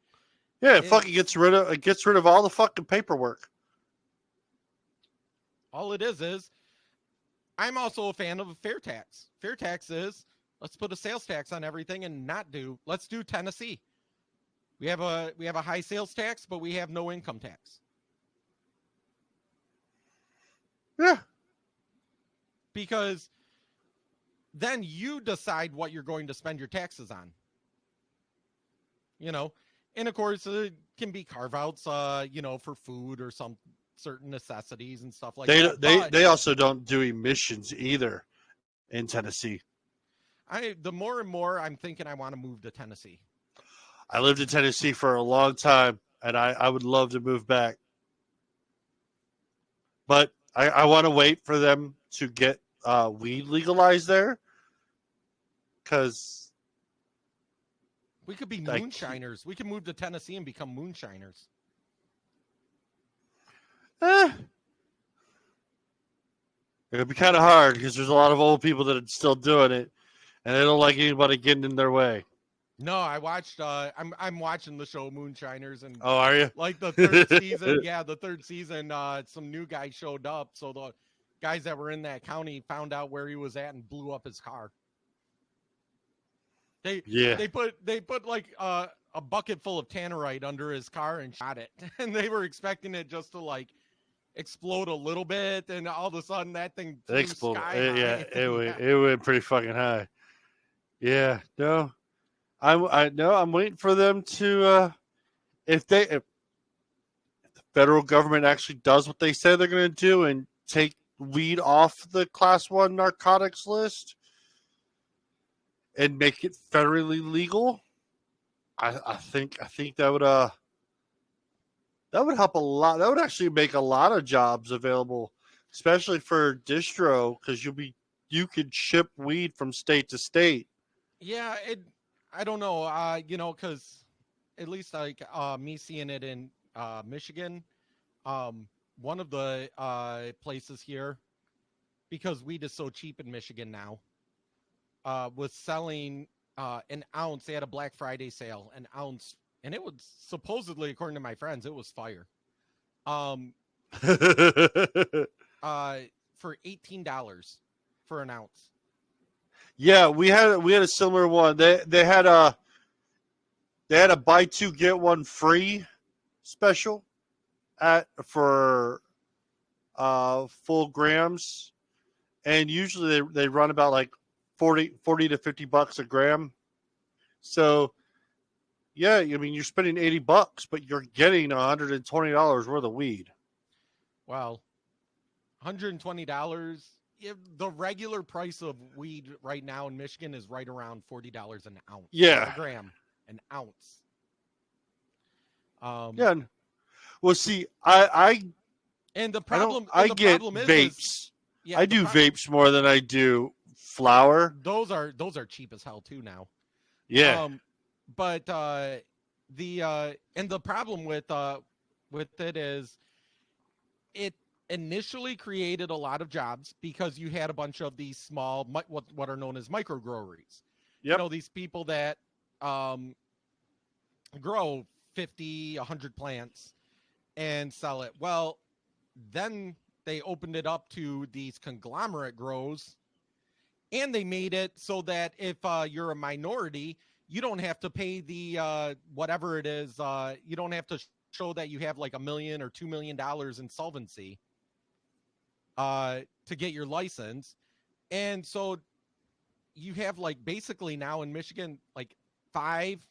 Yeah, it fucking gets rid of all the fucking paperwork. All it is I'm also a fan of a fair tax. Fair tax is, let's put a sales tax on everything and let's do Tennessee. We have a high sales tax, but we have no income tax. Yeah. Because then you decide what you're going to spend your taxes on. And of course it can be carve-outs, for food or some certain necessities and stuff like that. They also don't do emissions either in Tennessee. The more and more I'm thinking I want to move to Tennessee. I lived in Tennessee for a long time, and I would love to move back. But I want to wait for them to get weed legalized there, because we could be moonshiners. We could move to Tennessee and become moonshiners. It'd be kind of hard because there's a lot of old people that are still doing it, and they don't like anybody getting in their way. No, I watched. I'm watching the show Moonshiners, and oh, are you? Like the third season? Yeah, the third season. Some new guy showed up, so the guys that were in that county found out where he was at and blew up his car. They put like a bucket full of tannerite under his car and shot it, and they were expecting it just to like explode a little bit, and all of a sudden that thing exploded. It went pretty fucking high. Yeah, no. I'm waiting for them to if the federal government actually does what they say they're going to do and take weed off the class 1 narcotics list and make it federally legal. I think that would help a lot. That would actually make a lot of jobs available, especially for distro, because you could ship weed from state to state. Yeah, I don't know, because at least like me seeing it in Michigan, one of the places here, because weed is so cheap in Michigan now, was selling an ounce. They had a Black Friday sale, an ounce, and it was supposedly, according to my friends, it was fire. For $18 for an ounce. Yeah, we had a similar one. They had a buy 2 get 1 free special for full grams, and usually they run about like 40 to $50 a gram. So yeah, I mean you're spending $80, but you're getting $120 worth of weed. Well, $120. The regular price of weed right now in Michigan is right around $40 an ounce. Yeah, a gram, an ounce. Yeah. Well, see, I and the problem I get vapes. I do vapes more than I do flour. Those are cheap as hell too now. Yeah. But the problem with it is it initially created a lot of jobs because you had a bunch of these small, what are known as micro groweries. Yep. These people that grow 50, 100 plants and sell it. Well, then they opened it up to these conglomerate grows, And they made it so that if you're a minority, you don't have to pay the whatever it is. You don't have to show that you have like $1 million or $2 million in solvency to get your license. And so you have like basically now in Michigan, like 5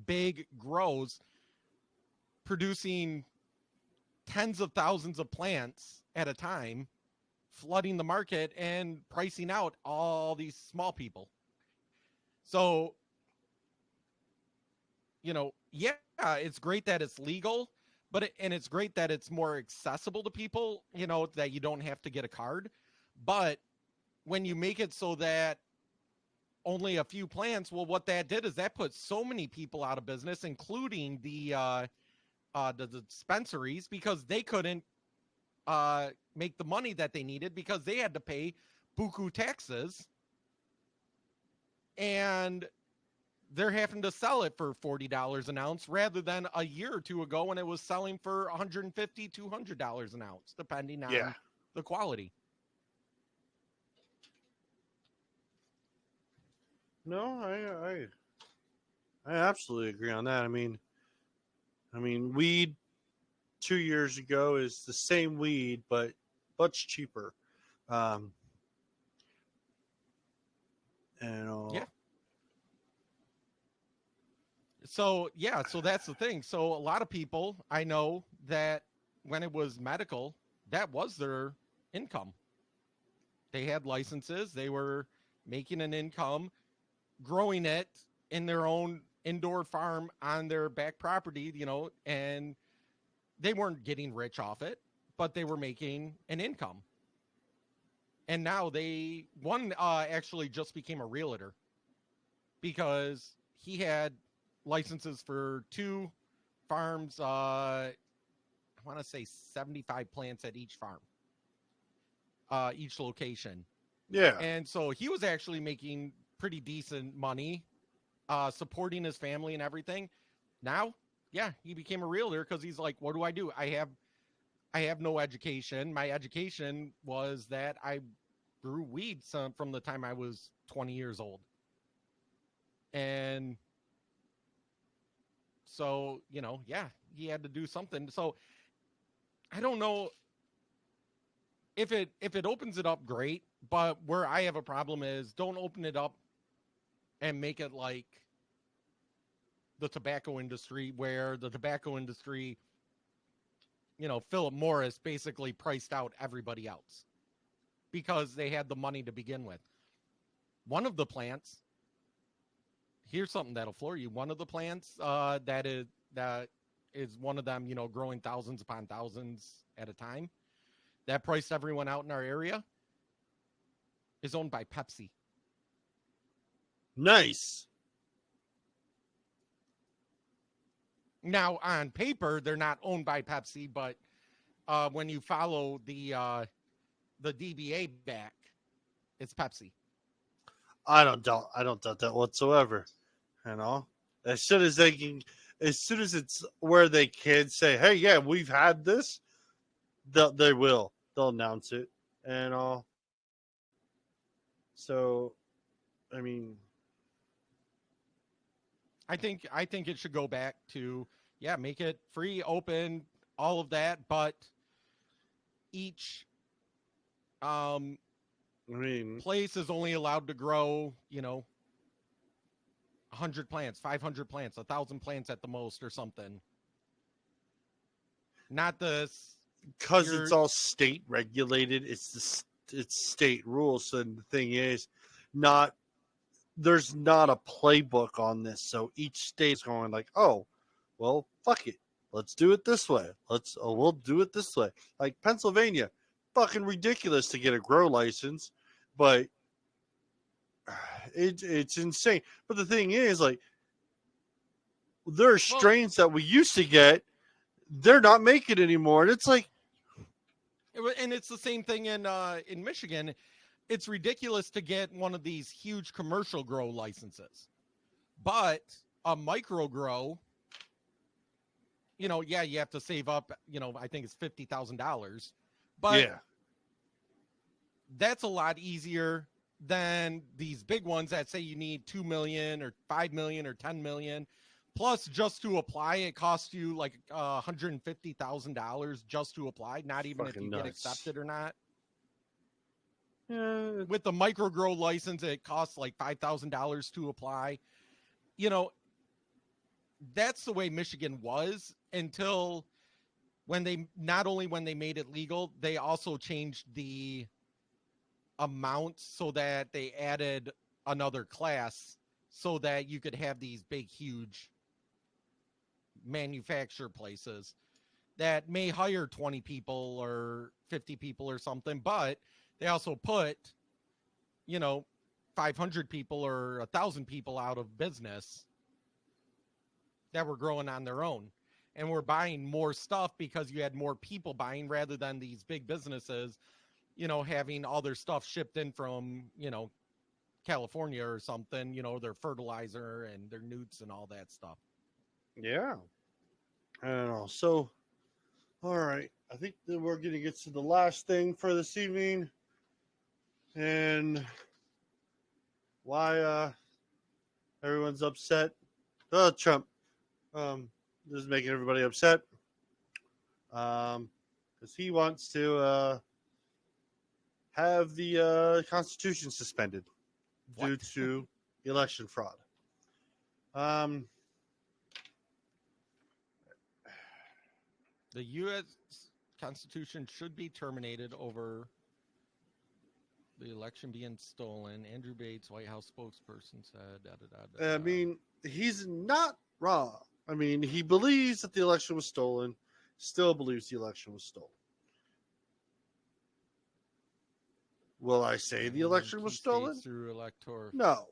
big grows producing tens of thousands of plants at a time, flooding the market and pricing out all these small people. So, yeah, it's great that it's legal, and it's great that it's more accessible to people, that you don't have to get a card. But when you make it so that only a few plants, well, what that did is that put so many people out of business, including the dispensaries, because they couldn't make the money that they needed because they had to pay buku taxes, and they're having to sell it for $40 an ounce rather than a year or two ago when it was selling for $150, $200 an ounce, depending on the quality. No, I absolutely agree on that. I mean, weed 2 years ago is the same weed, but much cheaper. And yeah. So that's the thing. So a lot of people I know that when it was medical, that was their income. They had licenses. They were making an income, growing it in their own indoor farm on their back property, and they weren't getting rich off it, but they were making an income. And now one actually just became a realtor because he had licenses for 2 farms. I want to say 75 plants at each farm, each location. Yeah. And so he was actually making pretty decent money, supporting his family and everything. Now, he became a realtor because he's like, what do? I have no education. My education was that I grew weed from the time I was 20 years old. And so, he had to do something. So I don't know if it opens it up, great. But where I have a problem is don't open it up and make it like the tobacco industry, where the tobacco industry, Philip Morris basically priced out everybody else because they had the money to begin with. One of the plants, here's something that'll floor you. One of the plants that is one of them, growing thousands upon thousands at a time, that priced everyone out in our area, is owned by Pepsi. Nice. Now, on paper, they're not owned by Pepsi, but when you follow the DBA back, it's Pepsi. I don't doubt that whatsoever. As soon as it's where they can say, "Hey, yeah, we've had this," they'll announce it and all. So, I mean, I think it should go back to make it free, open, all of that, but each place is only allowed to grow, 100 plants, 500 plants, 1,000 plants at the most, or something. Not this, because it's all state regulated. It's state rules. So the thing is, there's not a playbook on this. So each state's going like, oh, well, fuck it, let's do it this way. We'll do it this way. Like Pennsylvania, fucking ridiculous to get a grow license, but it's insane. But the thing is, like, there are strains that we used to get, they're not making anymore, and it's like, and it's the same thing in Michigan. It's ridiculous to get one of these huge commercial grow licenses, but a micro grow, you have to save up, I think it's $50,000, but that's a lot easier than these big ones that say you need 2 million or 5 million or 10 million. Plus, just to apply, it costs you like $150,000 just to apply, not even if you get accepted or not. Yeah. With the microgrow license, it costs like $5,000 to apply. You know, that's the way Michigan was until when they made it legal, they also changed the amount so that they added another class so that you could have these big, huge manufacturer places that may hire 20 people or 50 people or something, but they also put, 500 people or 1,000 people out of business that were growing on their own. And we're buying more stuff because you had more people buying rather than these big businesses, having all their stuff shipped in from, California or something, their fertilizer and their newts and all that stuff. Yeah. I don't know. So, all right. I think that we're going to get to the last thing for this evening. And why everyone's upset. Trump. This is making everybody upset. Because he wants to have the Constitution suspended due to election fraud. The U.S. Constitution should be terminated over the election being stolen. Andrew Bates, White House spokesperson, said. I mean, he's not wrong. I mean, he believes that the election was stolen, still believes the election was stolen. Will I say the election was stolen? Through elector. No.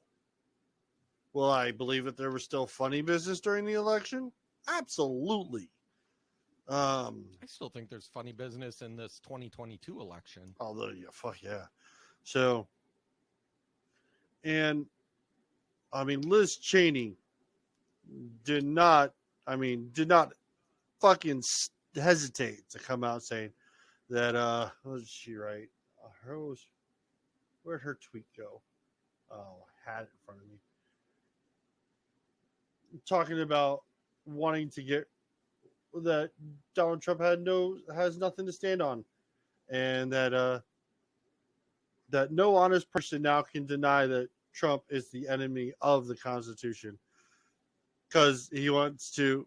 Will I believe that there was still funny business during the election? Absolutely. I still think there's funny business in this 2022 election. Although, yeah, fuck yeah. So, and I mean, Liz Cheney did not fucking hesitate to come out saying that, what did she write? Where'd her tweet go? Oh, I had it in front of me. Talking about wanting to get that Donald Trump has nothing to stand on, and that no honest person now can deny that Trump is the enemy of the Constitution because he wants to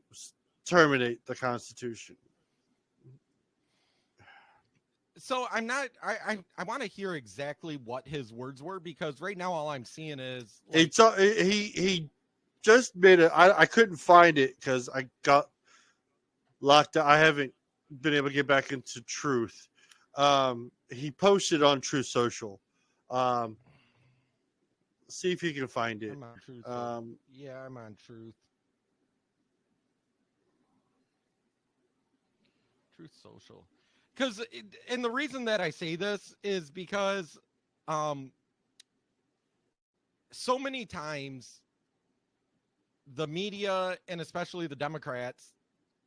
terminate the Constitution. So I want to hear exactly what his words were, because right now all I'm seeing is he just made it. I couldn't find it because I got locked out. I haven't been able to get back into Truth. He posted on Truth Social. See if you can find it. I'm on Truth. I'm on Truth. Truth Social. And the reason that I say this is because so many times the media, and especially the Democrats,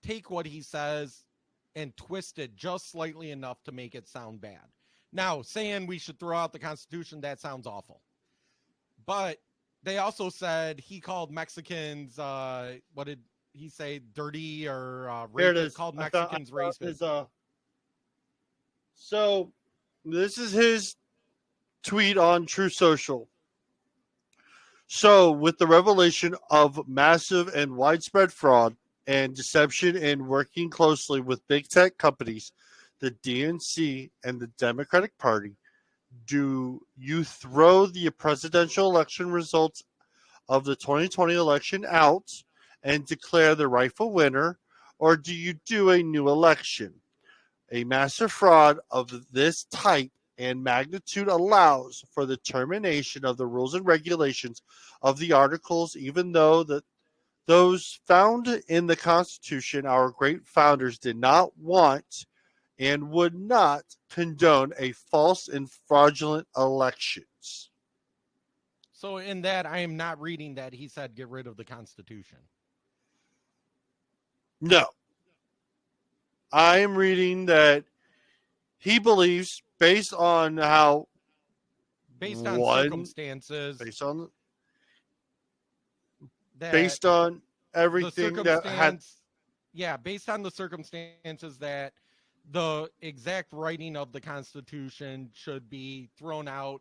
take what he says and twist it just slightly enough to make it sound bad. Now, saying we should throw out the Constitution, that sounds awful. But they also said he called Mexicans, what did he say, dirty or racist? Called Mexicans racist. So this is his tweet on True Social. So with the revelation of massive and widespread fraud and deception and working closely with big tech companies, the DNC and the Democratic Party, do you throw the presidential election results of the 2020 election out and declare the rightful winner, or do you do a new election? A massive fraud of this type and magnitude allows for the termination of the rules and regulations of the articles, even though those found in the Constitution our great founders did not want and would not condone a false and fraudulent elections. So in that, I am not reading that he said get rid of the Constitution. No. I am reading that he believes, based on how based on One, circumstances based on that everything that had. based on the circumstances that the exact writing of the Constitution should be thrown out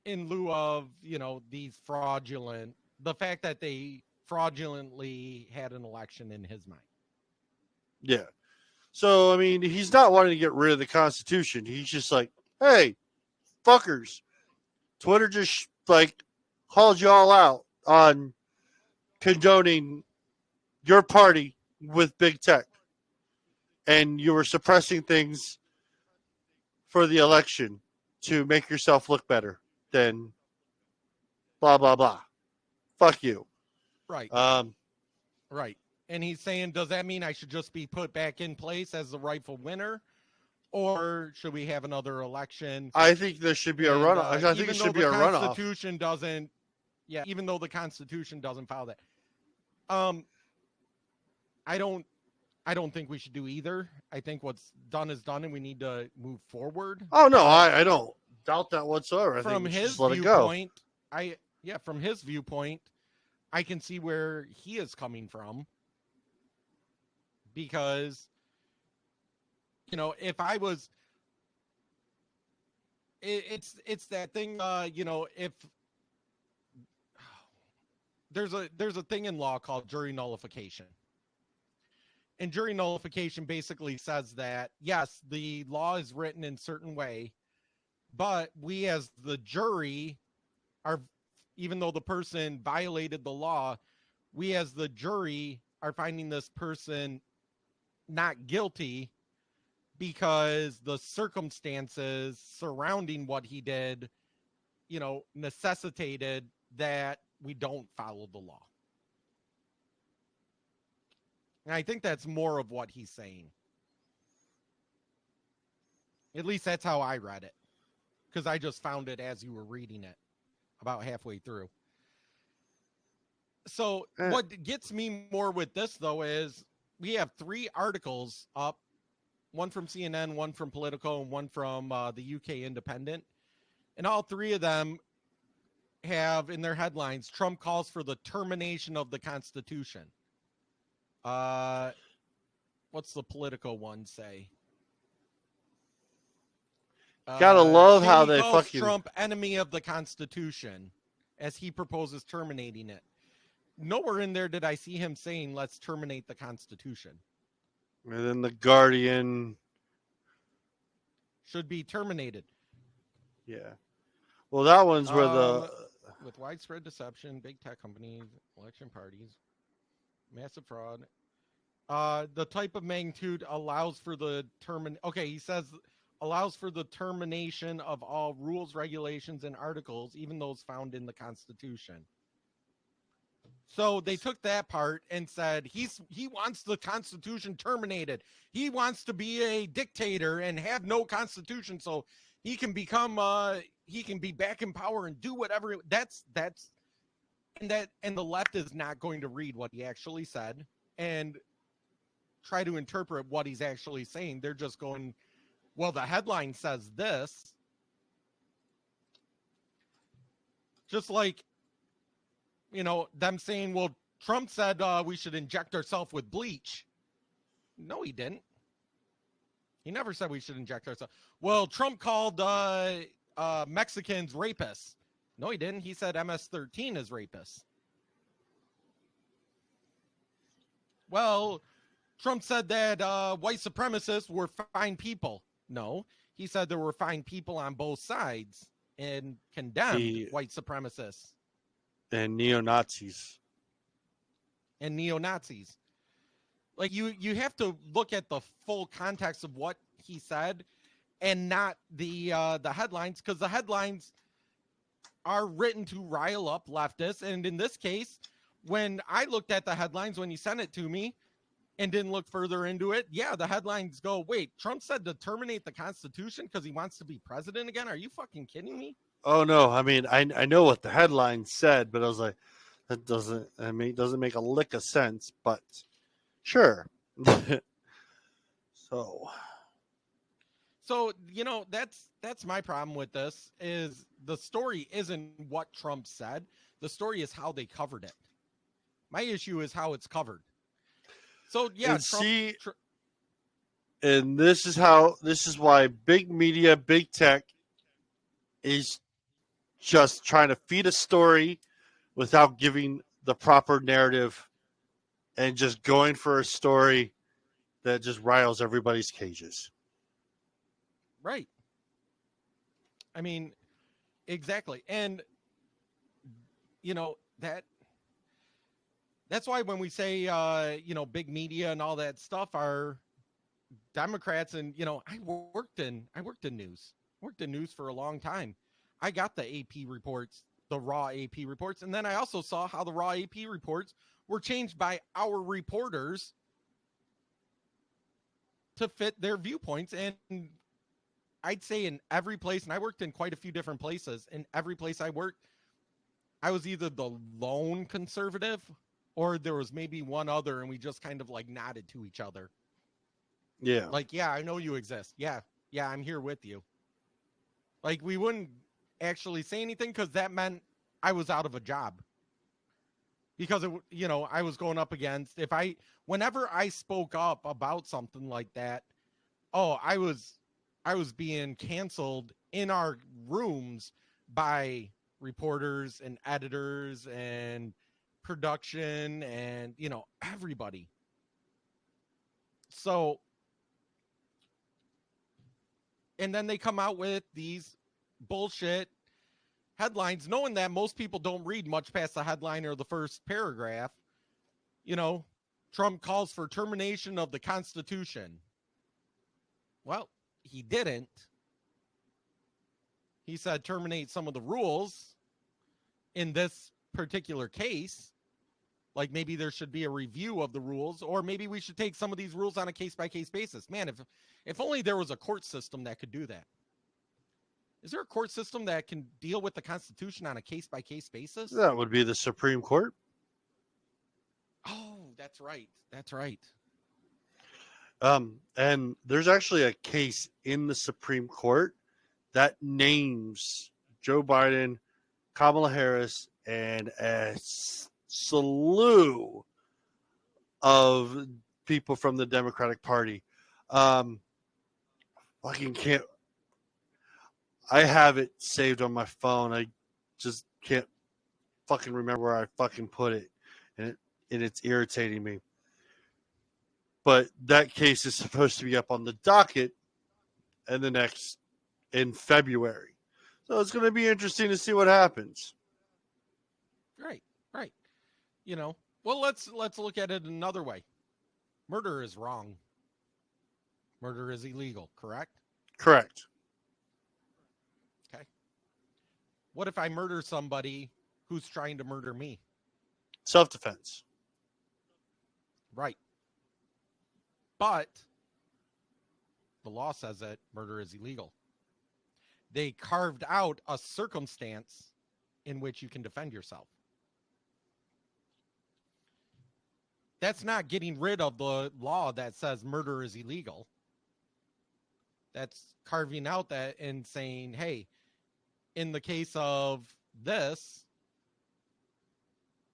in lieu of, the fact that they fraudulently had an election in his mind. Yeah. So, I mean, he's not wanting to get rid of the Constitution. He's just like, hey, fuckers, Twitter just, called you all out on condoning your party with big tech. And you were suppressing things for the election to make yourself look better than blah, blah, blah. Fuck you. Right. Right. And he's saying, does that mean I should just be put back in place as the rightful winner? Or should we have another election? I think there should be a runoff. I think it should be a runoff. Even though the Constitution doesn't follow that. I don't think we should do either. I think what's done is done and we need to move forward. Oh, no, I don't doubt that whatsoever. I think we should just let it go. From his viewpoint, I can see where he is coming from. Because, if I was, it's that thing, if there's a thing in law called jury nullification. And jury nullification basically says that, yes, the law is written in a certain way, but we as the jury even though the person violated the law, we as the jury are finding this person not guilty because the circumstances surrounding what he did, necessitated that we don't follow the law. And I think that's more of what he's saying. At least that's how I read it. Because I just found it as you were reading it, about halfway through. So what gets me more with this, though, is we have 3 articles up. One from CNN, one from Politico, and one from the UK Independent. And all 3 of them have in their headlines, Trump calls for the termination of the Constitution. What's the Politico one say? Gotta love how they fucking Trump enemy of the Constitution as he proposes terminating it. Nowhere in there did I see him saying let's terminate the Constitution. And then the Guardian should be terminated. Yeah. Well, that one's where with widespread deception, big tech companies, election parties, massive fraud. The type of magnitude allows for the he says allows for the termination of all rules, regulations, and articles, even those found in the Constitution. So they took that part and said he wants the Constitution terminated. He wants to be a dictator and have no Constitution, so he can become he can be back in power and do whatever. And the left is not going to read what he actually said and try to interpret what he's actually saying. They're just going, well, the headline says this. Just like, them saying, well, Trump said we should inject ourselves with bleach. No, he didn't. He never said we should inject ourselves. Well, Trump called Mexicans rapists. No, he didn't. He said MS-13 is rapists. Well, Trump said that white supremacists were fine people. No, he said there were fine people on both sides and condemned white supremacists. And neo-Nazis. Like you have to look at the full context of what he said and not the headlines, because the headlines are written to rile up leftists. And in this case, when I looked at the headlines when you sent it to me and didn't look further into it, the headlines go, wait, Trump said to terminate the Constitution because he wants to be president again? Are you fucking kidding me? Oh, no. I mean, I know what the headline said, but I was like, it doesn't make a lick of sense, but sure. So. So, that's my problem with this is the story isn't what Trump said. The story is how they covered it. My issue is how it's covered. So, yeah, And and this is why big media, big tech is just trying to feed a story without giving the proper narrative and just going for a story that just riles everybody's cages. right. I mean, exactly. And, that's why when we say, big media and all that stuff are Democrats, and I worked in news. Worked in news for a long time. I got the AP reports, the raw AP reports, and then I also saw how the raw AP reports were changed by our reporters to fit their viewpoints. And I'd say in every place, and I worked in quite a few different places, in every place I worked, I was either the lone conservative or there was maybe one other, and we just kind of like nodded to each other. Yeah. Like, yeah, I know you exist. Yeah, I'm here with you. Like, we wouldn't actually say anything because that meant I was out of a job. Because, I was going up against, whenever I spoke up about something like that, I was being canceled in our rooms by reporters and editors and production and, everybody. So, and then they come out with these bullshit headlines, knowing that most people don't read much past the headline or the first paragraph. Trump calls for termination of the Constitution. Well, he didn't. He said terminate some of the rules in this particular case. Like maybe there should be a review of the rules, or maybe we should take some of these rules on a case-by-case basis. Man, if only there was a court system that could do that. Is there a court system that can deal with the Constitution on a case-by-case basis? That would be the Supreme Court. Oh, that's right. That's right. And there's actually a case in the Supreme Court that names Joe Biden, Kamala Harris, and a slew of people from the Democratic Party. Fucking can't. I have it saved on my phone. I just can't fucking remember where I fucking put it, and it's irritating me. But that case is supposed to be up on the docket in February. So it's going to be interesting to see what happens. Right. Well, let's look at it another way. Murder is wrong. Murder is illegal, correct? Correct. Okay. What if I murder somebody who's trying to murder me? Self-defense. Right. But the law says that murder is illegal. They carved out a circumstance in which you can defend yourself. That's not getting rid of the law that says murder is illegal. That's carving out that and saying, hey, in the case of this,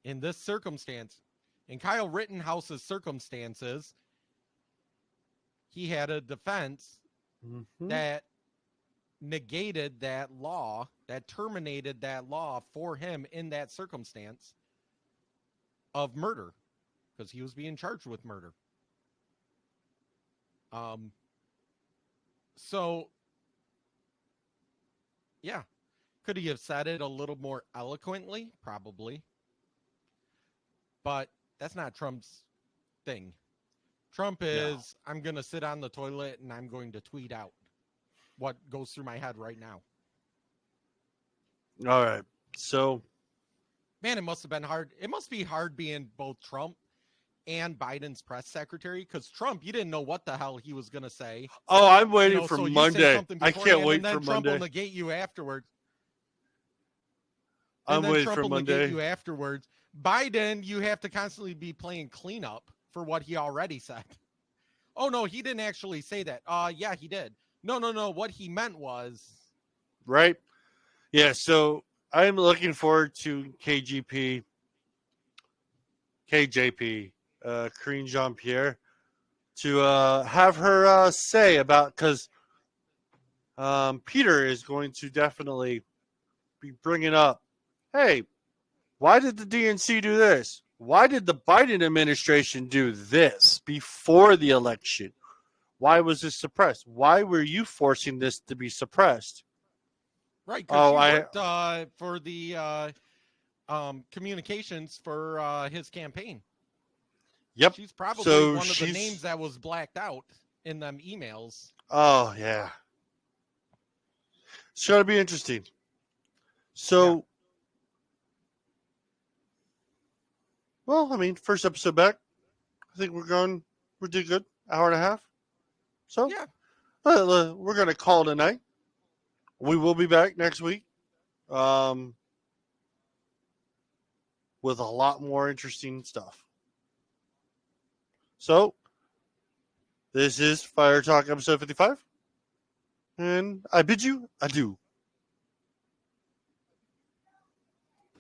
in this circumstance, in Kyle Rittenhouse's circumstances, he had a defense that negated that law, that terminated that law for him in that circumstance of murder, because he was being charged with murder. So, yeah. Could he have said it a little more eloquently? Probably. But that's not Trump's thing. Trump is, I'm going to sit on the toilet and I'm going to tweet out what goes through my head right now. All right. So, man, it must have been hard. It must be hard being both Trump and Biden's press secretary, because Trump, you didn't know what the hell he was going to say. Oh, I'm waiting for Monday. I can't wait for Trump Monday. will negate you afterwards. I'm waiting for Monday. Negate you afterwards. Biden, you have to constantly be playing cleanup for what he already said. Oh, no, he didn't actually say that. Yeah, he did. No. What he meant was, right? Yeah, so I'm looking forward to KJP, Karine Jean-Pierre, to have her say about, because Peter is going to definitely be bringing up, hey, why did the DNC do this? Why did the Biden administration do this before the election? Why was this suppressed? Why were you forcing this to be suppressed? right? Because she worked for the communications for his campaign. Yep. She's probably So one of the names that was blacked out in them emails. Oh, yeah. It's going to be interesting. So, well, I mean, first episode back. I think we're doing good. Hour and a half. So, yeah, we're going to call it a night. We will be back next week with a lot more interesting stuff. So, this is Fire Talk episode 55. And I bid you adieu.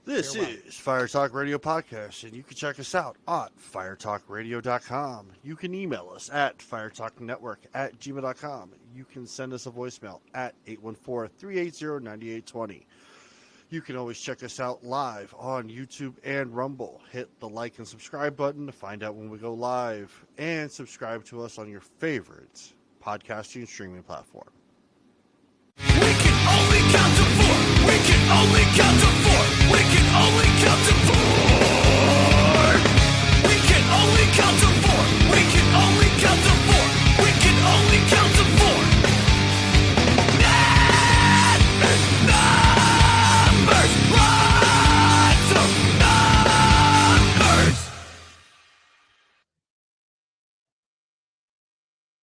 This is Fire Talk Radio Podcast, and you can check us out at firetalkradio.com. You can email us at firetalknetwork@gmail.com. You can send us a voicemail at 814-380-9820. You can always check us out live on YouTube and Rumble. Hit the like and subscribe button to find out when we go live, and subscribe to us on your favorite podcasting streaming platform. We can only count to 4. We can only count to 4. We can only count to 4.